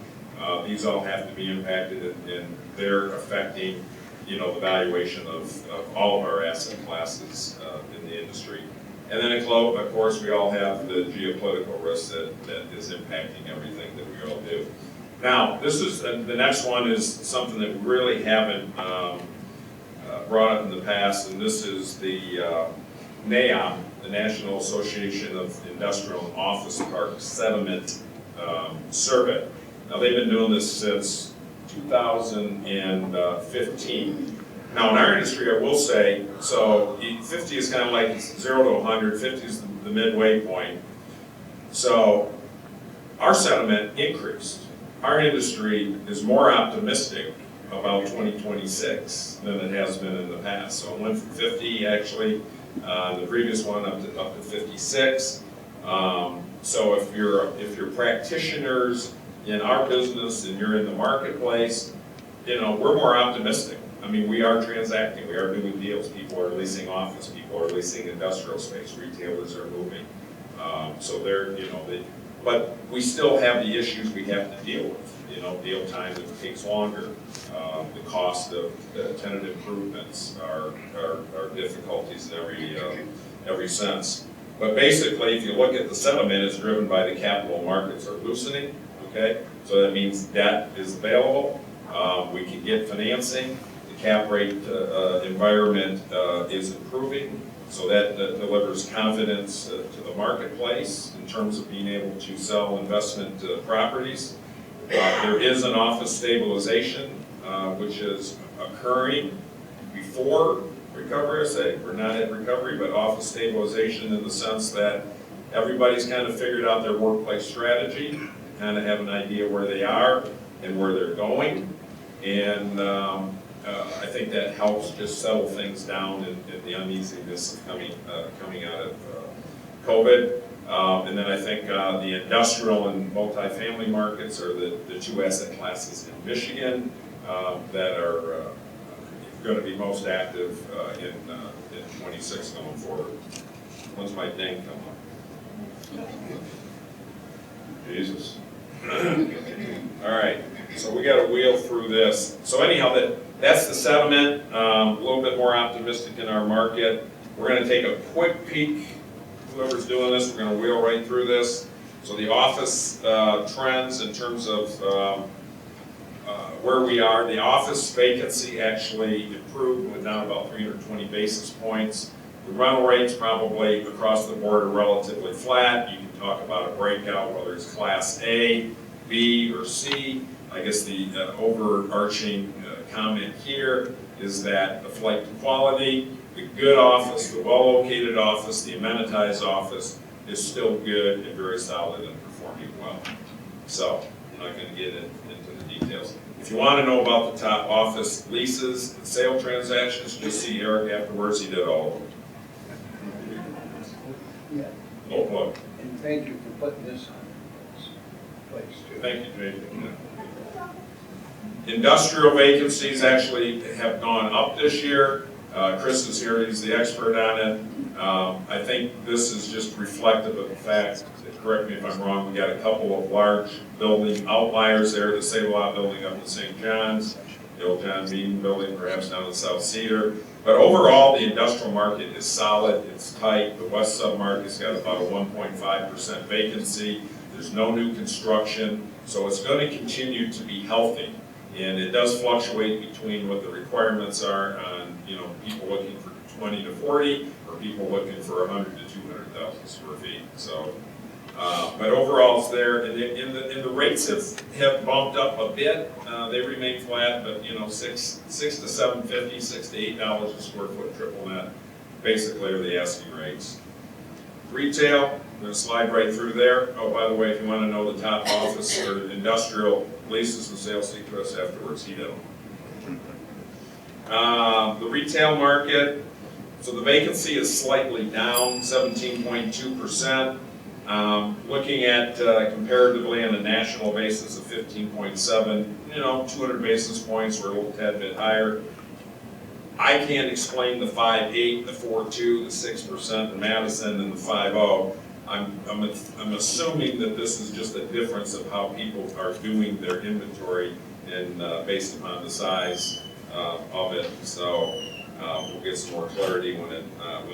These all have to be impacted, and they're affecting, the valuation of all of our asset classes in the industry. And then of course, we all have the geopolitical risk that is impacting everything that we all do. Now, the next one is something that we really haven't brought up in the past, and this is the NAOP, the National Association of Industrial and Office Park Sentiment Survey. Now, they've been doing this since 2015. Now, in our industry, I will say, so 50 is kind of like 0 to 100, 50 is the midway point. So our sentiment increased. Our industry is more optimistic about 2026 than it has been in the past. So it went from 50 actually, the previous one up to 56. So if you're practitioners in our business and you're in the marketplace, we're more optimistic. I mean, we are transacting, we are doing deals. People are leasing office, people are leasing industrial space, retailers are moving. So they're, but we still have the issues we have to deal with. Deal time that takes longer, the cost of tenant improvements are difficulties in every sense. But basically, if you look at the sentiment, it's driven by the capital markets are loosening, okay? So that means debt is available, we can get financing, the cap rate environment is improving, so that delivers confidence to the marketplace in terms of being able to sell investment properties. There is an office stabilization, which is occurring before recovery. I say we're not at recovery, but office stabilization in the sense that everybody's kind of figured out their workplace strategy, kind of have an idea where they are and where they're going. And I think that helps just settle things down in the uneasiness of coming out of COVID. And then I think the industrial and multifamily markets are the two asset classes in Michigan that are going to be most active in 26 going forward. When's my ding come up? Jesus. All right, so we got to wheel through this. So anyhow, that's the sentiment. A little bit more optimistic in our market. We're going to take a quick peek. Whoever's doing this, we're going to wheel right through this. So the office trends in terms of where we are, the office vacancy actually improved, went down about 320 basis points. The rental rates probably across the board are relatively flat. You can talk about a breakout, whether it's Class A, B, or C. I guess the overarching comment here is that the flight to quality, the good office, the well-located office, the amenitized office is still good and very solid and performing well. So I'm not going to get into the details. If you want to know about the top office leases and sale transactions, just see Eric afterwards. He did all of them. No plug. And thank you for putting this on this place too. Thank you, Jason. Industrial vacancies actually have gone up this year. Chris is here, he's the expert on it. I think this is just reflective of the fact, correct me if I'm wrong, we got a couple of large building outliers there, the Save-A-Lot building up in St. John's, the old John Bean building perhaps down in South Cedar. But overall, the industrial market is solid, it's tight. The west sub-market's got about a 1.5% vacancy. There's no new construction, so it's going to continue to be healthy. And it does fluctuate between what the requirements are on, people looking for 20 to 40, or people looking for 100 to 200,000 square feet. So, but overall, it's there. And the rates have bumped up a bit. They remain flat, but $6 to $7.50, $6 to $8 a square foot triple net, basically are the asking rates. Retail, I'm going to slide right through there. Oh, by the way, if you want to know the top office or industrial leases and sales, speak to us afterwards. He did them. The retail market, so the vacancy is slightly down, 17.2%. Looking at comparatively on a national basis of 15.7, 200 basis points, we're a little tad bit higher. I can't explain the 5.8, the 4.2, the 6% in Madison, and the 5.0. I'm assuming that this is just a difference of how people are doing their inventory and based upon the size of it. So we'll get some more clarity when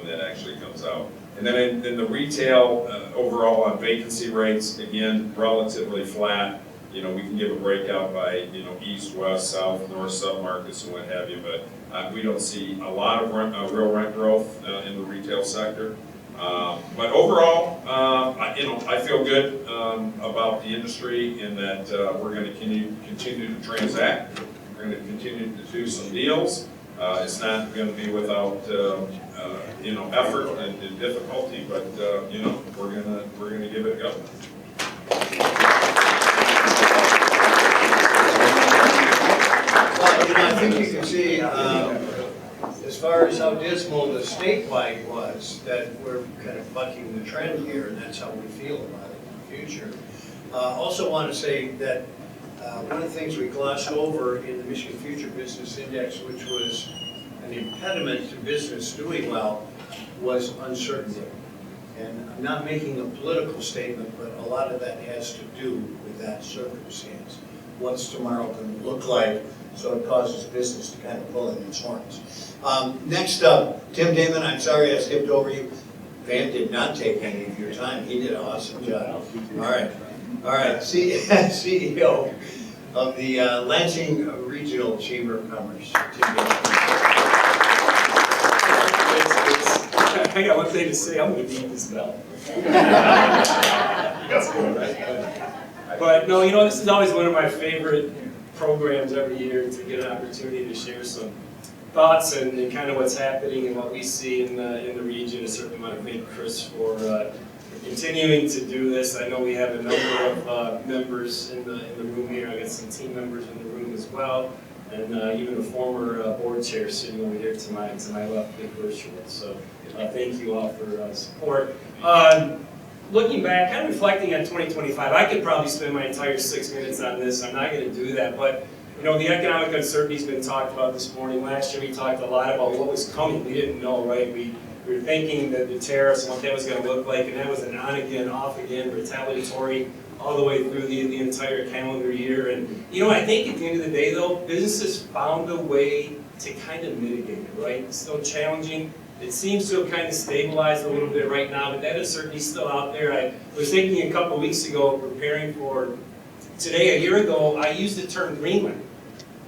that actually comes out. And then in the retail, overall on vacancy rates, again, relatively flat. We can give a breakout by, east, west, south, north submarkets and what have you, but we don't see a lot of real rent growth in the retail sector. But overall, I feel good about the industry in that we're going to continue to transact. We're going to continue to do some deals. It's not going to be without effort and difficulty, but we're going to give it a go. Well, I think you can see, as far as how dismal the statewide was, that we're kind of bucking the trend here, and that's how we feel about it in the future. Also want to say that one of the things we glossed over in the Michigan Future Business Index, which was an impediment to business doing well, was uncertainty. And I'm not making a political statement, but a lot of that has to do with that circumstance. What's tomorrow going to look like? So it causes business to kind of pull in its horns. Next up, Tim Daman, I'm sorry I skipped over you. Van did not take any of your time. He did an awesome job. All right, CEO of the Lansing Regional Chamber of Commerce. Tim Daman. I got one thing to say, I'm gonna need this bell. But no, you know, this is always one of my favorite programs every year to get an opportunity to share some thoughts and kind of what's happening and what we see in the region. I certainly want to thank Chris for continuing to do this. I know we have a number of members in the room here. I got some team members in the room as well, and even a former board chair sitting over here to my left, Nick Virtual. So thank you all for support. Looking back, kind of reflecting on 2025, I could probably spend my entire 6 minutes on this. I'm not going to do that, but you know, the economic uncertainty's been talked about this morning. Last year we talked a lot about what was coming. We didn't know, right? We were thinking that the tariffs and what that was going to look like, and that was an on again, off again, retaliatory all the way through the entire calendar year. And you know, I think at the end of the day, though, businesses found a way to kind of mitigate it, right? It's still challenging. It seems to have kind of stabilized a little bit right now, but that uncertainty is still out there. I was thinking a couple of weeks ago, preparing for today, a year ago, I used the term Greenland.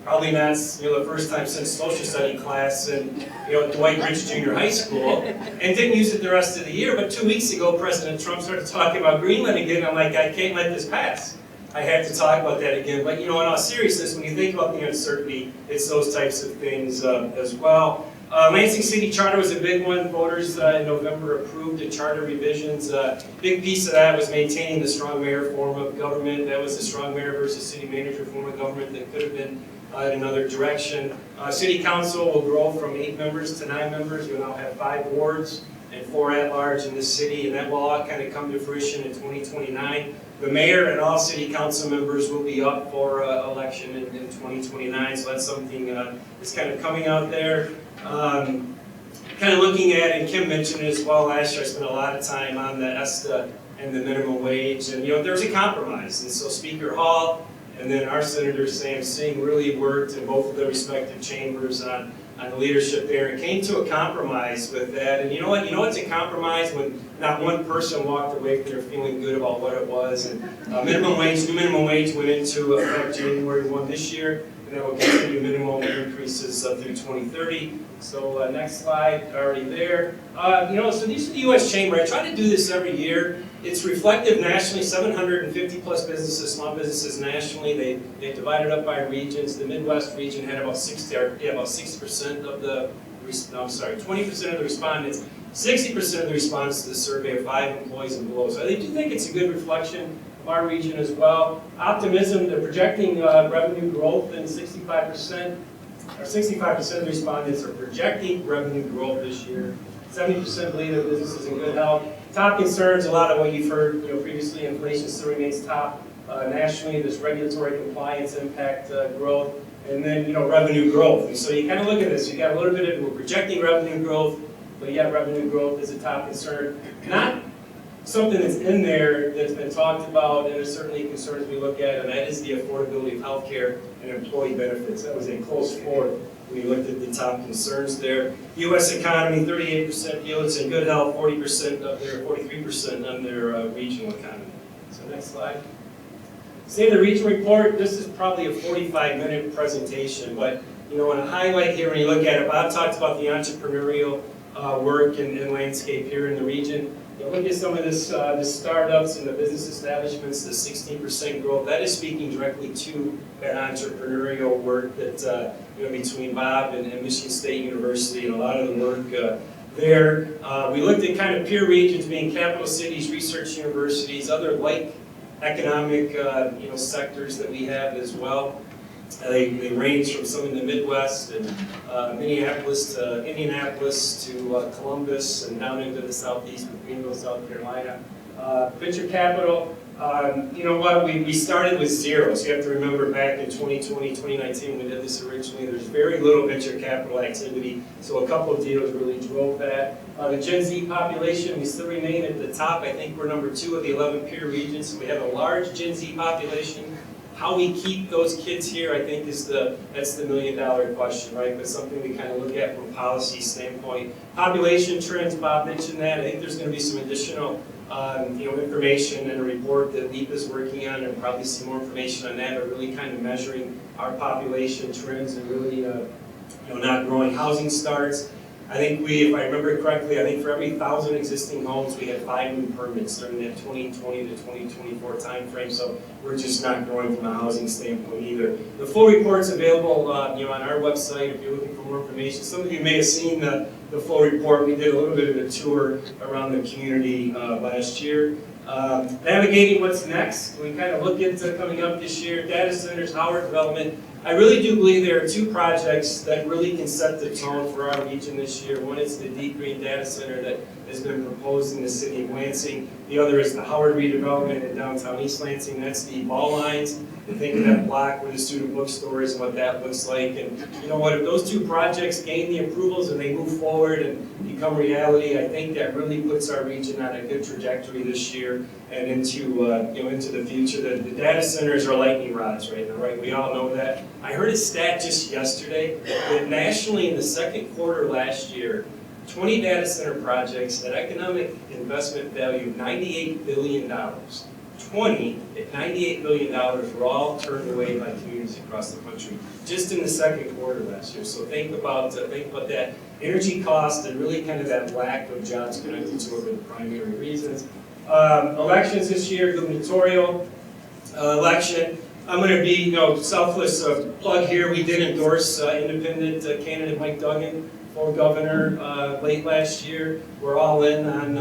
Probably not, you know, the first time since social study class in, you know, Dwight Ridge Junior High School, and didn't use it the rest of the year. But 2 weeks ago, President Trump started talking about Greenland again. I'm like, I can't let this pass. I have to talk about that again. But you know, in all seriousness, when you think about the uncertainty, it's those types of things as well. Lansing City Charter was a big one. Voters in November approved the charter revisions. Big piece of that was maintaining the strong mayor form of government. That was the strong mayor versus city manager form of government that could have been in another direction. City Council will grow from 8 members to 9 members. We'll now have 5 wards and 4 at-large in the city, and that will all kind of come to fruition in 2029. The mayor and all city council members will be up for election in 2029, so that's something that's kind of coming out there. Kind of looking at, and Kim mentioned it as well last year, I spent a lot of time on the ESTA and the minimum wage, and you know, there's a compromise, and so Speaker Hall and then our Senator Sam Singh really worked in both of the respective chambers on the leadership there and came to a compromise with that. And you know what? You know it's a compromise when not one person walked away from there feeling good about what it was. And new minimum wage went into effect January 1 this year, and then we'll continue minimum increases through 2030. So next slide, already there. You know, so these are the U.S. Chamber. I try to do this every year. It's reflective nationally, 750 plus businesses, small businesses nationally. They divided up by regions. The Midwest region had about 60% of the, no, I'm sorry, 20% of the respondents, 60% of the respondents to the survey are 5 employees and below. So I do think it's a good reflection of our region as well. Optimism, they're projecting revenue growth in 65%. Or 65% of the respondents are projecting revenue growth this year. 70% believe that business is in good health. Top concerns, a lot of what you've heard, you know, previously, inflation still remains top nationally. There's regulatory compliance impact growth, and then you know, revenue growth. And so you kind of look at this. You got a little bit of, we're projecting revenue growth, but you got revenue growth as a top concern. Not something that's in there that's been talked about, and there's certainly concerns we look at, and that is the affordability of healthcare and employee benefits. That was a close fourth when we looked at the top concerns there. U.S. economy, 38% feel it's in good health, 40% of their, 43% on their regional economy. So next slide. State of the Region Report, this is probably a 45-minute presentation, but you know, in a highlight here, when you look at it, Bob talked about the entrepreneurial work and landscape here in the region. You know, look at some of this, the startups and the business establishments, the 16% growth. That is speaking directly to that entrepreneurial work that you know, between Bob and Michigan State University and a lot of the work there. We looked at kind of peer regions being capital cities, research universities, other like economic you know, sectors that we have as well. They range from some in the Midwest and Minneapolis to Indianapolis to Columbus and down into the southeast with Greenville, South Carolina. Venture capital, You know what, we started with zero, so you have to remember back in 2020, 2019, when we did this originally, there's very little venture capital activity, so a couple of deals really drove that. The Gen Z population, we still remain at the top. I think we're number 2 of the 11 peer regions, so we have a large Gen Z population. How we keep those kids here, I think, that's the million-dollar question, right? But something we kind of look at from a policy standpoint. Population trends, Bob mentioned that. I think there's going to be some additional information and a report that LEAP is working on, and probably see more information on that, but really kind of measuring our population trends and really not growing housing starts. I think if I remember correctly, I think for every 1,000 existing homes, we had 5 new permits during that 2020 to 2024 timeframe, so we're just not growing from a housing standpoint either. The full report's available on our website if you're looking for more information. Some of you may have seen the full report. We did a little bit of a tour around the community last year. Navigating what's next, we kind of look into coming up this year, data centers, Howard development. I really do believe there are 2 projects that really can set the tone for our region this year. One is the Deep Green Data Center that has been proposed in the city of Lansing. The other is the Howard redevelopment in downtown East Lansing. That's the ball lines. And think of that block where the student bookstore is and what that looks like. And you know what, if those 2 projects gain the approvals and they move forward and become reality, I think that really puts our region on a good trajectory this year and into the future. The data centers are lightning rods right now, right? We all know that. I heard a stat just yesterday that nationally in the second quarter last year, 20 data center projects at economic investment value of $98 billion. 20 at $98 billion were all turned away by communities across the country just in the second quarter last year. So think about that energy cost and really kind of that lack of jobs connected to it are the primary reasons. Elections this year, gubernatorial election. I'm going to be selfless plug here. We did endorse independent candidate Mike Duggan for governor late last year. We're all in on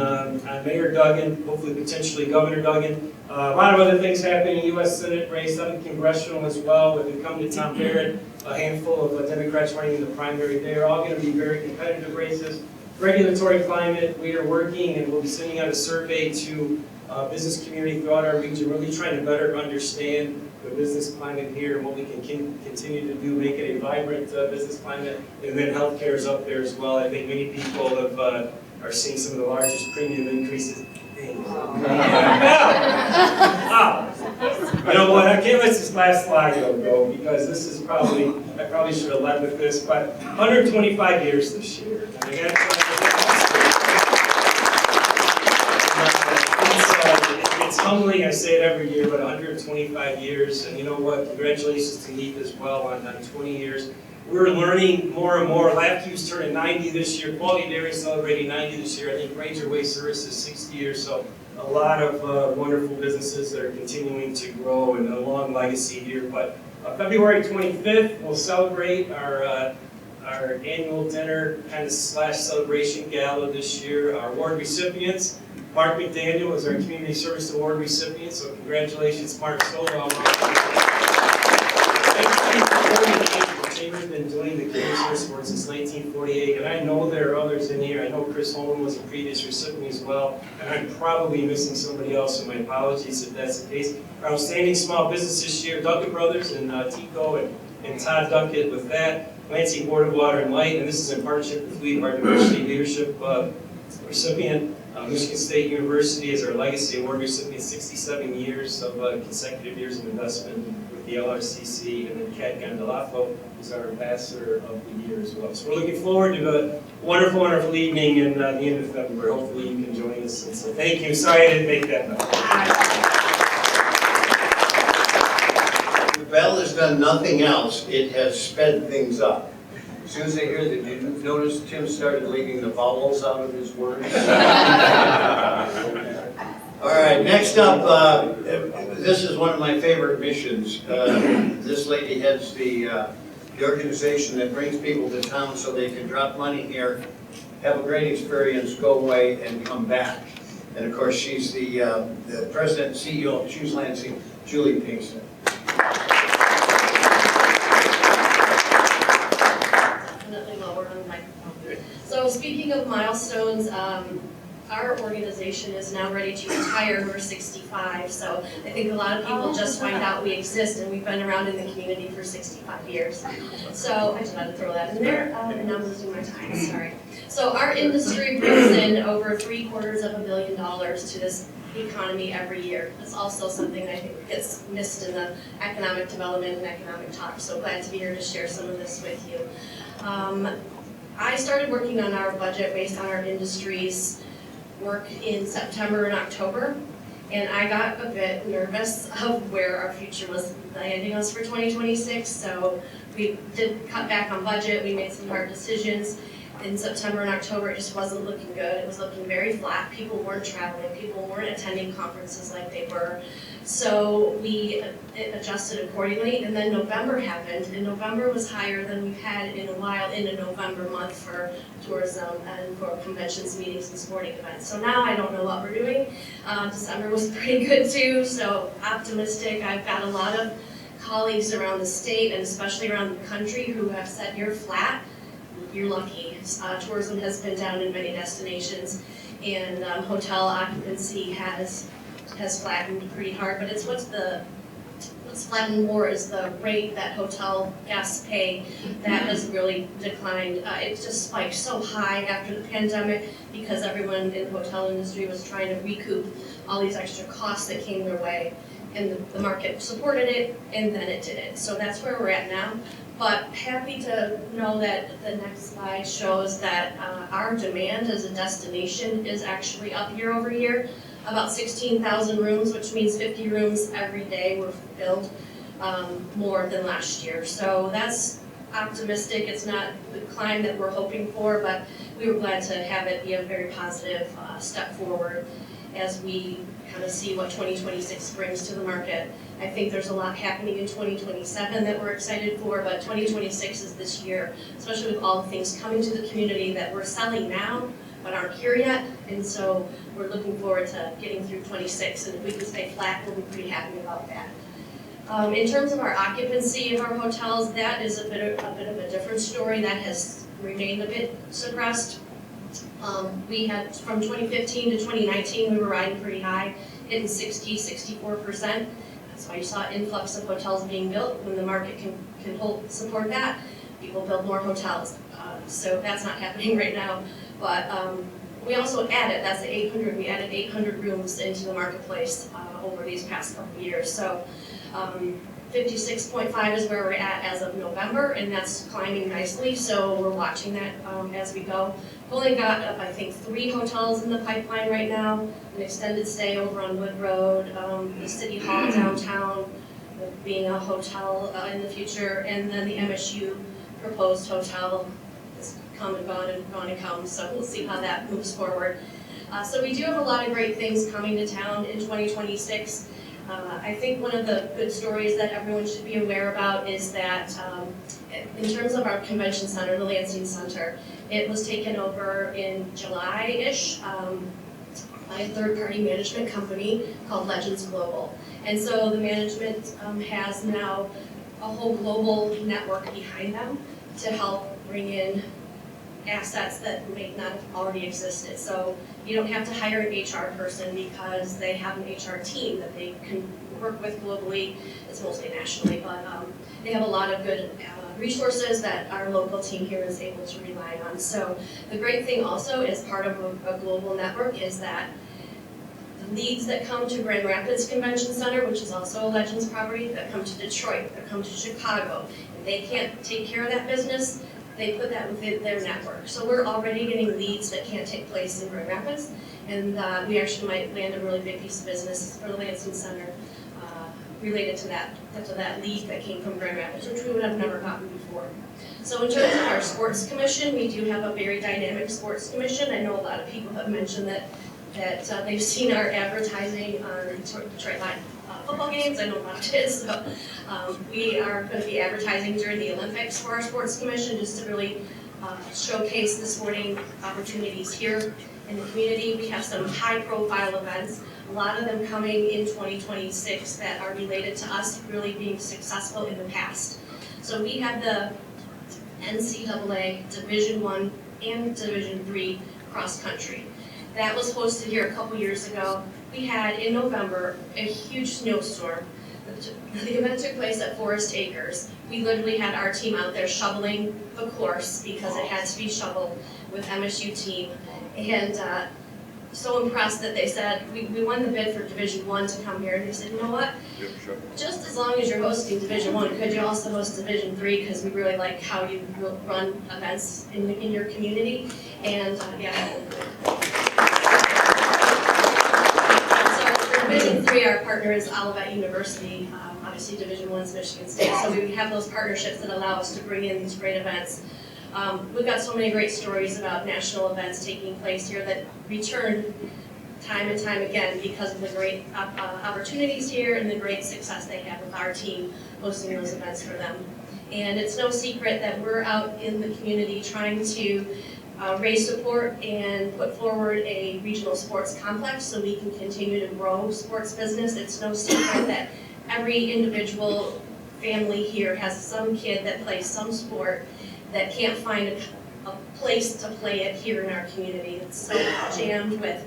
Mayor Duggan, hopefully potentially Governor Duggan. A lot of other things happening in U.S. Senate race, 7th congressional as well. With incumbent Tom Barrett, a handful of Democrats running in the primary. They're all going to be very competitive races. Regulatory climate, we are working and we'll be sending out a survey to business community throughout our region, really trying to better understand the business climate here and what we can continue to do, make it a vibrant business climate. And then healthcare is up there as well. I think many people are seeing some of the largest premium increases. Wow. You know what, I can't let this last slide go because this is I probably should have led with this, but 125 years this year. I mean, it's humbling, I say it every year, but 125 years, and you know what, congratulations to Leap as well on 20 years. We're learning more and more. LabCube's turning 90 this year, Quality Dairy celebrating 90 this year, I think Ranger Waste Services 60 years, so a lot of wonderful businesses that are continuing to grow and a long legacy here. But February 25th, we'll celebrate our annual dinner kind of / celebration gala this year. Our award recipients, Mark McDaniel is our Community Service Award recipient, so congratulations, Mark. So well. Chamber's been doing the Community Service Award since 1948, and I know there are others in here. I know Chris Holman was a previous recipient as well, and I'm probably missing somebody else, so my apologies if that's the case. Our outstanding small business this year, Duncan Brothers and Tico and Todd Duckett with that. Lansing Board of Water and Light, and this is in partnership with LEAP, our diversity leadership recipient. Michigan State University is our legacy award recipient, 67 years of consecutive years of investment with the LRCC, and then Kat Gandolfo is our ambassador of the year as well. So we're looking forward to a wonderful, wonderful evening in the end of February. Hopefully you can join us. And so thank you. Sorry I didn't make that note. The bell has done nothing else. It has sped things up. As soon as they hear that, did you notice Tim started leaving the vowels out of his words? All right, next up, this is one of my favorite missions. This lady heads the organization that brings people to town so they can drop money here, have a great experience, go away, and come back. And of course, she's the president and CEO of Choose Lansing, Julie Pingston. So speaking of milestones, our organization is now ready to retire. We're 65, so I think a lot of people just find out we exist, and we've been around in the community for 65 years. So I just had to throw that in there, and I'm losing my time, sorry. So our industry brings in over $750 million to this economy every year. That's also something I think gets missed in the economic development and economic talk, so glad to be here to share some of this with you. I started working on our budget based on our industry's work in September and October, and I got a bit nervous of where our future was landing us for 2026, so we did cut back on budget, we made some hard decisions. In September and October, it just wasn't looking good. It was looking very flat. People weren't traveling. People weren't attending conferences like they were. So we adjusted accordingly. And then November happened, and November was higher than we've had in a while in a November month for tourism and for conventions, meetings, and sporting events. So now I don't know what we're doing. December was pretty good too, so optimistic. I've got a lot of colleagues around the state and especially around the country who have said, you're flat. You're lucky. Tourism has been down in many destinations, and hotel occupancy has flattened pretty hard. But it's what's flattened more is the rate that hotel guests pay that has really declined. It just spiked so high after the pandemic because everyone in the hotel industry was trying to recoup all these extra costs that came their way, and the market supported it, and then it didn't. So that's where we're at now. But happy to know that the next slide shows that our demand as a destination is actually up year over year. About 16,000 rooms, which means 50 rooms every day were filled, more than last year. So that's optimistic. It's not the climb that we're hoping for, but we were glad to have it be a very positive step forward as we kind of see what 2026 brings to the market. I think there's a lot happening in 2027 that we're excited for, but 2026 is this year, especially with all the things coming to the community that we're selling now, but aren't here yet. And so we're looking forward to getting through 26, and if we can stay flat, we'll be pretty happy about that. In terms of our occupancy of our hotels, that is a bit of a different story. That has remained a bit suppressed. We had, from 2015 to 2019, we were riding pretty high, hitting 64%. That's why you saw influx of hotels being built. When the market can support that, people build more hotels. So that's not happening right now. But we also added, that's the 800, we added 800 rooms into the marketplace over these past couple of years. So 56.5 is where we're at as of November, and that's climbing nicely, so we're watching that as we go. We've only got, I think, 3 hotels in the pipeline right now, an extended stay over on Wood Road, the City Hall downtown being a hotel in the future, and then the MSU proposed hotel has come and gone and gone and come, so we'll see how that moves forward. So we do have a lot of great things coming to town in 2026. I think one of the good stories that everyone should be aware about is that in terms of our convention center, the Lansing Center, it was taken over in July-ish by a third-party management company called Legends Global. And so the management has now a whole global network behind them to help bring in assets that may not have already existed. So you don't have to hire an HR person because they have an HR team that they can work with globally. It's mostly nationally, but they have a lot of good resources that our local team here is able to rely on. So the great thing also is part of a global network is that the leads that come to Grand Rapids Convention Center, which is also a Legends property, that come to Detroit, that come to Chicago, if they can't take care of that business, they put that within their network. So we're already getting leads that can't take place in Grand Rapids, and we actually might land a really big piece of business for the Lansing Center related to that lead that came from Grand Rapids, which we would have never gotten before. So in terms of our sports commission, we do have a very dynamic sports commission. I know a lot of people have mentioned that they've seen our advertising on Detroit Live football games. I know a lot of kids, so we are going to be advertising during the Olympics for our sports commission just to really showcase the sporting opportunities here in the community. We have some high-profile events, a lot of them coming in 2026 that are related to us really being successful in the past. So we have the NCAA Division I and Division III cross country. That was hosted here a couple years ago. We had in November a huge snowstorm. The event took place at Forest Acres. We literally had our team out there shoveling the course because it had to be shoveled with MSU team. And so impressed that they said, we won the bid for Division I to come here. And they said, you know what? Just as long as you're hosting Division I, could you also host Division III? Because we really like how you run events in your community. And yeah. Division III, our partner is Olivet University, obviously Division I is Michigan State, so we have those partnerships that allow us to bring in these great events. We've got so many great stories about national events taking place here that return time and time again because of the great opportunities here and the great success they have with our team hosting those events for them. And it's no secret that we're out in the community trying to raise support and put forward a regional sports complex so we can continue to grow sports business. It's no secret that every individual family here has some kid that plays some sport that can't find a place to play it here in our community. It's so jammed with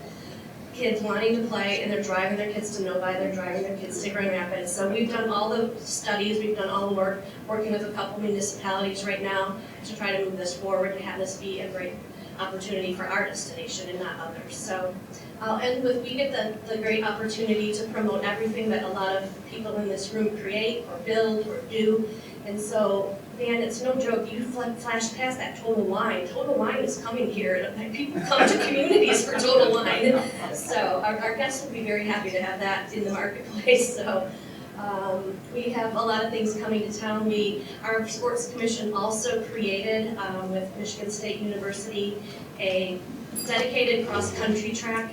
kids wanting to play, and they're driving their kids to Novi, they're driving their kids to Grand Rapids. So we've done all the studies, we've done all the work, working with a couple municipalities right now to try to move this forward and have this be a great opportunity for our destination and not others. So I'll end with, we get the great opportunity to promote everything that a lot of people in this room create or build or do. And so, man, it's no joke, you flash past that Total Wine. Total Wine is coming here. People come to communities for Total Wine. So our guests will be very happy to have that in the marketplace. So we have a lot of things coming to town. Our sports commission also created with Michigan State University a dedicated cross-country track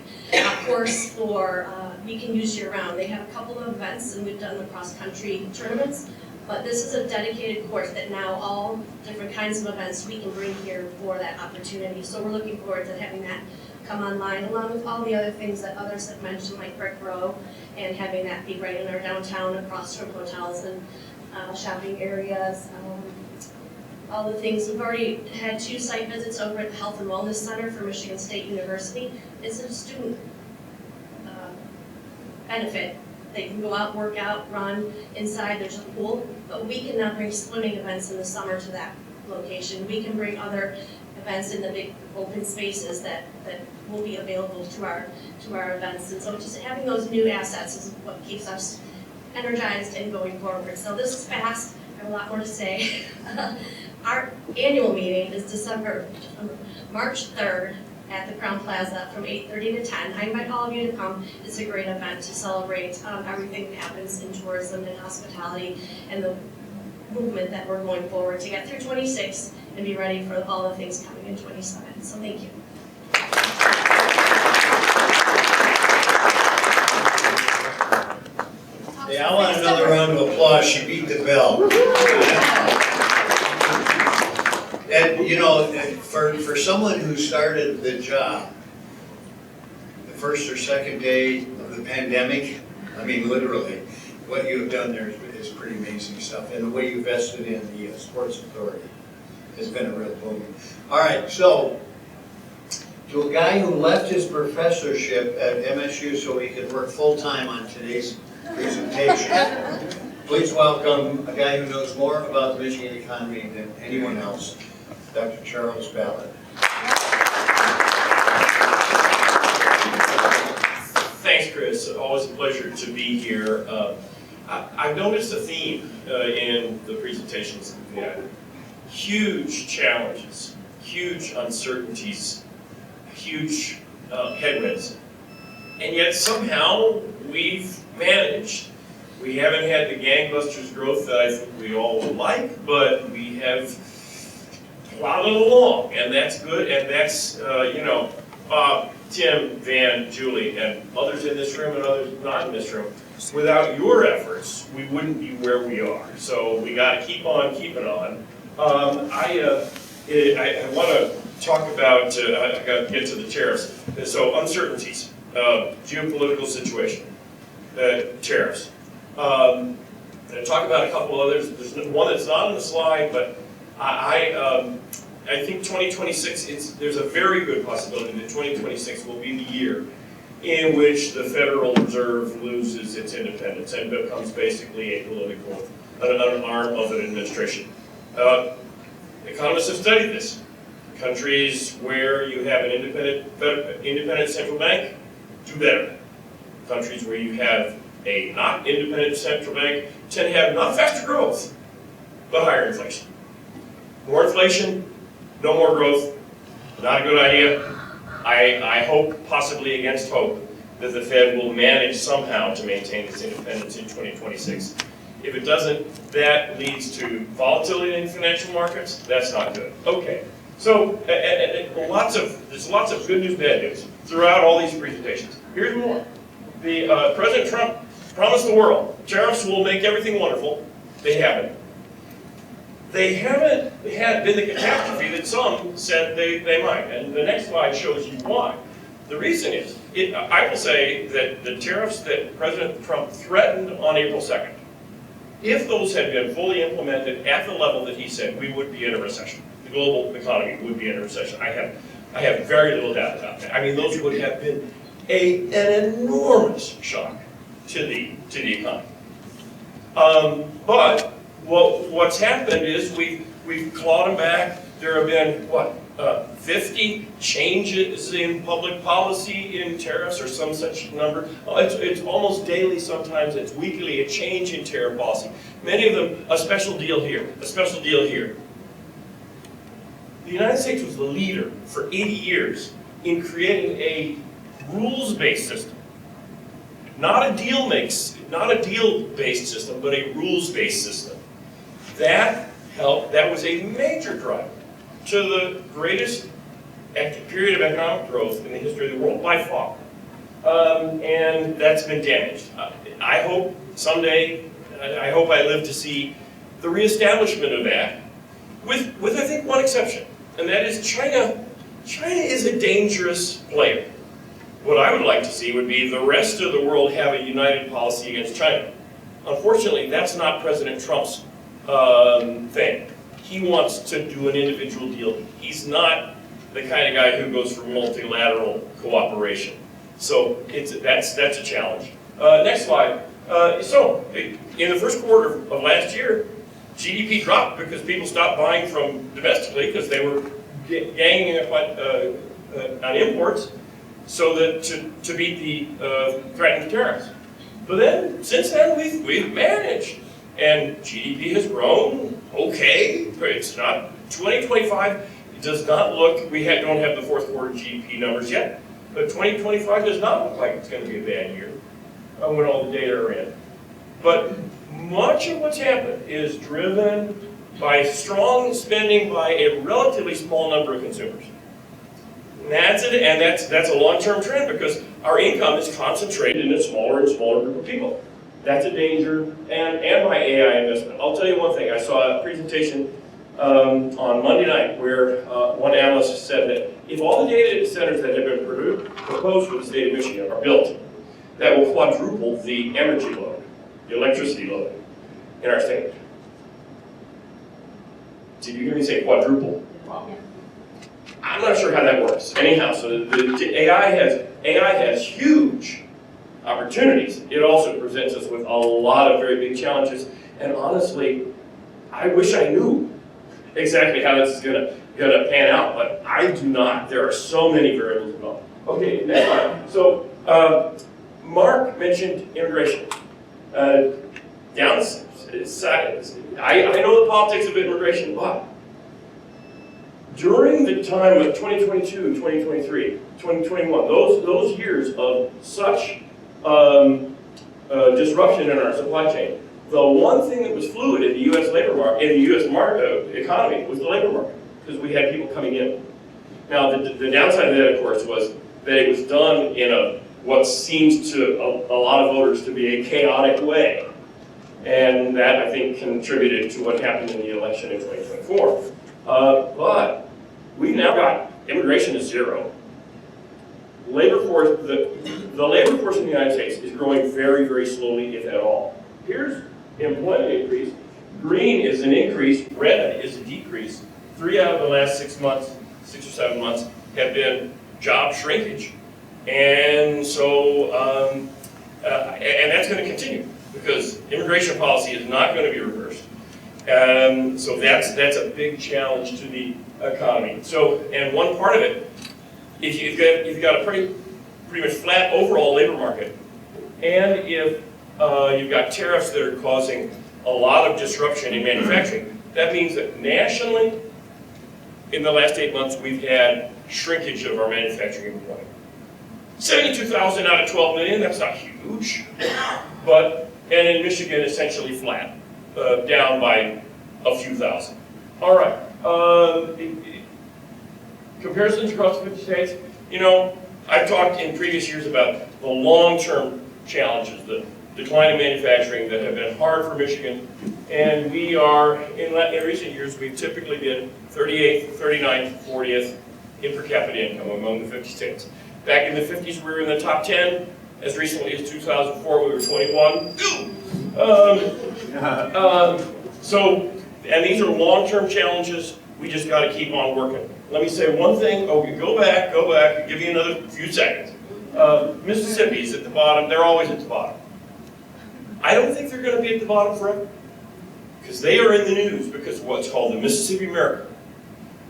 course for we can use year-round. They have a couple of events, and we've done the cross-country tournaments. But this is a dedicated course that now all different kinds of events we can bring here for that opportunity. So we're looking forward to having that come online, along with all the other things that others have mentioned, like Brick Row, and having that be right in our downtown across from hotels and shopping areas. All the things. We've already had 2 site visits over at the Health and Wellness Center for Michigan State University. It's a student benefit. They can go out, work out, run inside. There's a pool, but we can now bring swimming events in the summer to that location. We can bring other events in the big open spaces that will be available to our events. And so just having those new assets is what keeps us energized and going forward. So this is fast. I have a lot more to say. Our annual meeting is March 3rd at the Crown Plaza from 8:30 to 10. I invite all of you to come. It's a great event to celebrate everything that happens in tourism and hospitality and the movement that we're going forward to get through 26 and be ready for all the things coming in 27. So thank you. Yeah, I want another round of applause. She beat the bell. And you know, for someone who started the job the first or second day of the pandemic, I mean literally, what you have done there is pretty amazing stuff. And the way you invested in the Sports Authority has been a real boom. All right, so to a guy who left his professorship at MSU so he could work full-time on today's presentation, please welcome a guy who knows more about the Michigan economy than anyone else, Dr. Charles Ballard. Thanks, Chris. Always a pleasure to be here. I've noticed a theme in the presentations that we've had. Huge challenges, huge uncertainties, huge headwinds. And yet somehow we've managed. We haven't had the gangbusters growth that I think we all would like, but we have plowed it along, and that's good, and that's, you know, Bob, Tim, Van, Julie, and others in this room and others not in this room. Without your efforts, we wouldn't be where we are. So we got to keep on keeping on. I want to talk about, I got to get to the tariffs. So uncertainties, geopolitical situation, tariffs. I'll talk about a couple others. There's one that's not on the slide, but I I think 2026, there's a very good possibility that 2026 will be the year in which the Federal Reserve loses its independence and becomes basically an arm of an administration. Economists have studied this. Countries where you have an independent central bank do better. Countries where you have a not independent central bank tend to have not faster growth, but higher inflation. More inflation, no more growth, not a good idea. I hope, possibly against hope, that the Fed will manage somehow to maintain its independence in 2026. If it doesn't, that leads to volatility in financial markets. That's not good. Okay, so there's lots of good news, bad news throughout all these presentations. Here's more. President Trump promised the world tariffs will make everything wonderful. They haven't. They haven't been the catastrophe that some said they might. And the next slide shows you why. The reason is, I will say that the tariffs that President Trump threatened on April 2nd, if those had been fully implemented at the level that he said, we would be in a recession. The global economy would be in a recession. I have very little doubt about that. I mean, those would have been an enormous shock to the economy. But what's happened is we've clawed them back. There have been, 50 changes in public policy in tariffs or some such number. It's almost daily, sometimes it's weekly, a change in tariff policy. Many of them, a special deal here, a special deal here. The United States was the leader for 80 years in creating a rules-based system. Not a deal-based system, but a rules-based system. That helped, that was a major driver to the greatest period of economic growth in the history of the world, by far. And that's been damaged. I hope someday, I hope I live to see the reestablishment of that, with I think one exception, and that is China. China is a dangerous player. What I would like to see would be the rest of the world have a united policy against China. Unfortunately, that's not President Trump's thing. He wants to do an individual deal. He's not the kind of guy who goes for multilateral cooperation. So that's a challenge. Next slide. So in the first quarter of last year, GDP dropped because people stopped buying from domestically because they were ganging up on imports, so that to beat the threatened tariffs. But then, since then, we've managed, and GDP has grown. Okay, but it's not 2025. It does not look. We don't have the fourth quarter GDP numbers yet, but 2025 does not look like it's going to be a bad year when all the data are in. But much of what's happened is driven by strong spending by a relatively small number of consumers. And that's a long-term trend because our income is concentrated in a smaller and smaller group of people. That's a danger, and by AI investment. I'll tell you one thing. I saw a presentation on Monday night where one analyst said that if all the data centers that have been proposed for the state of Michigan are built, that will quadruple the energy load, the electricity load in our state. Did you hear me say quadruple? Wow. I'm not sure how that works. Anyhow, so the AI has huge opportunities. It also presents us with a lot of very big challenges. And honestly, I wish I knew exactly how this is gonna pan out, but I do not. There are so many variables involved. Okay, next slide. So Mark mentioned immigration. I know the politics of immigration, but during the time of 2022, 2023, 2021, those years of such disruption in our supply chain, the one thing that was fluid in the U.S. labor market, in the U.S. economy, was the labor market, because we had people coming in. Now, the downside of that, of course, was that it was done in what seems to a lot of voters to be a chaotic way. And that, I think, contributed to what happened in the election in 2024. But we've now got immigration is zero. Labor force, the labor force in the United States is growing very, very slowly, if at all. Here's employment increase. Green is an increase, red is a decrease 3 out of the last 6 months, 6 or 7 months, have been job shrinkage. And so, and that's going to continue because immigration policy is not going to be reversed. So that's a big challenge to the economy. So, and one part of it, if you've got a pretty much flat overall labor market, and if you've got tariffs that are causing a lot of disruption in manufacturing, that means that nationally, in the last 8 months, we've had shrinkage of our manufacturing employment. 72,000 out of 12 million, that's not huge, but, and in Michigan, essentially flat, down by a few thousand. All right, comparisons across the 50 states, you know, I've talked in previous years about the long-term challenges, the decline in manufacturing that have been hard for Michigan, and we are, in recent years, we've typically been 38th, 39th, 40th in per capita income among the 50 states. Back in the 50s, we were in the top 10. As recently as 2004, we were 21. So, and these are long-term challenges. We just got to keep on working. Let me say one thing. Okay, go back, I'll give you another few seconds. Mississippi's at the bottom. They're always at the bottom. I don't think they're going to be at the bottom forever, because they are in the news because of what's called the Mississippi Miracle.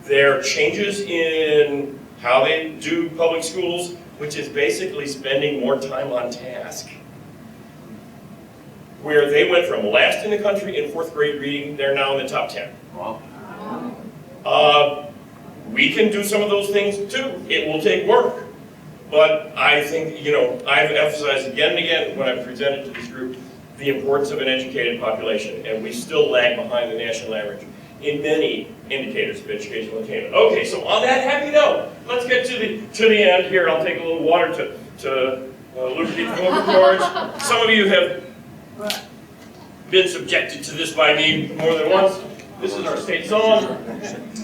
There are changes in how they do public schools, which is basically spending more time on task. Where they went from last in the country in 4th grade reading, they're now in the top 10. Wow. We can do some of those things too. It will take work. But I think, you know, I've emphasized again and again when I've presented to this group the importance of an educated population, and we still lag behind the national average in many indicators of educational attainment. Okay, so on that happy note, let's get to the end here. I'll take a little water to lubricate the vocal cords. Some of you have been subjected to this by me more than once. This is our state song.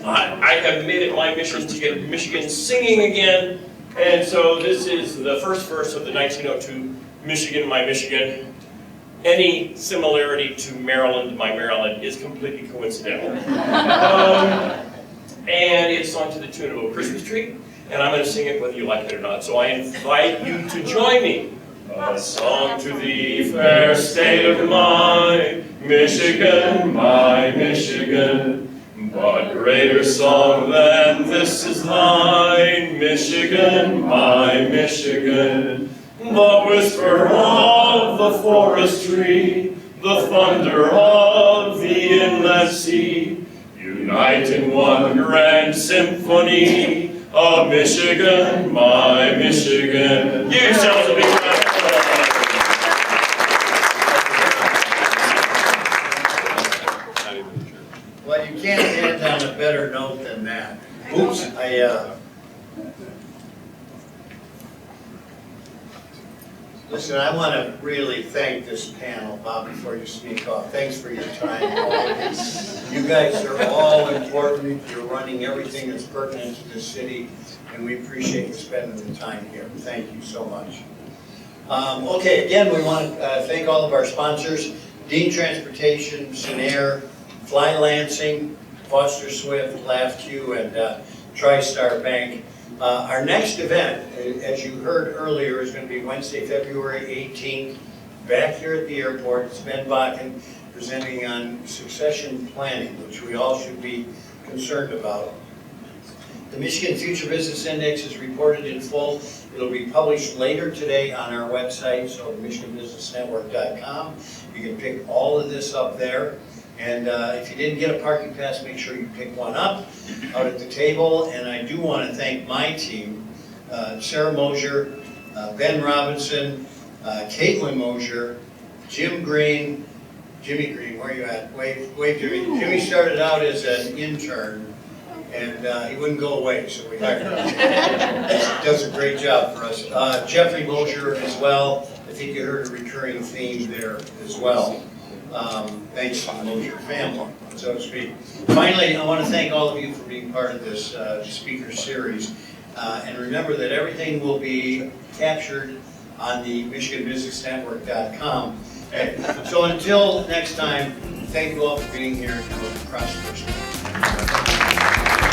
I have made it my mission to get Michigan singing again, and so this is the first verse of the 1902 Michigan, My Michigan. Any similarity to Maryland, My Maryland, is completely coincidental. And it's sung to the tune of A Christmas Tree, and I'm going to sing it whether you like it or not. So I invite you to join me. A song to thee, fair state of mine, Michigan, my Michigan. What greater song than this is thine, Michigan, my Michigan. The whisper of the forest tree, the thunder of the inland sea, unite in one grand symphony of Michigan, my Michigan. Give yourselves a big round of applause. Well, you can't end on a better note than that. Oops, listen, I want to really thank this panel, Bob, before you sneak off. Thanks for your time. You guys are all important. You're running everything that's pertinent to the city, and we appreciate you spending the time here. Thank you so much. Okay, again, we want to thank all of our sponsors, Dean Transportation, Cinnaire, Fly Lansing, Foster Swift, LAFQ, and TriStar Bank. Our next event, as you heard earlier, is going to be Wednesday, February 18th, back here at the airport. It's Ben Bakken presenting on succession planning, which we all should be concerned about. The Michigan Future Business Index is reported in full. It'll be published later today on our website, so MichiganBusinessNetwork.com. You can pick all of this up there. And if you didn't get a parking pass, make sure you pick one up out at the table. And I do want to thank my team, Sarah Mosier, Ben Robinson, Caitlin Mosier, Jimmy Green, where are you at? Wave, Jimmy. Jimmy started out as an intern, and he wouldn't go away, so we hired him. Does a great job for us. Jeffrey Mosier as well. I think you heard a recurring theme there as well. Thanks to the Mosier family, so to speak. Finally, I want to thank all of you for being part of this speaker series. And remember that everything will be captured on the MichiganBusinessNetwork.com. So until next time, thank you all for being here and have a prosperous day.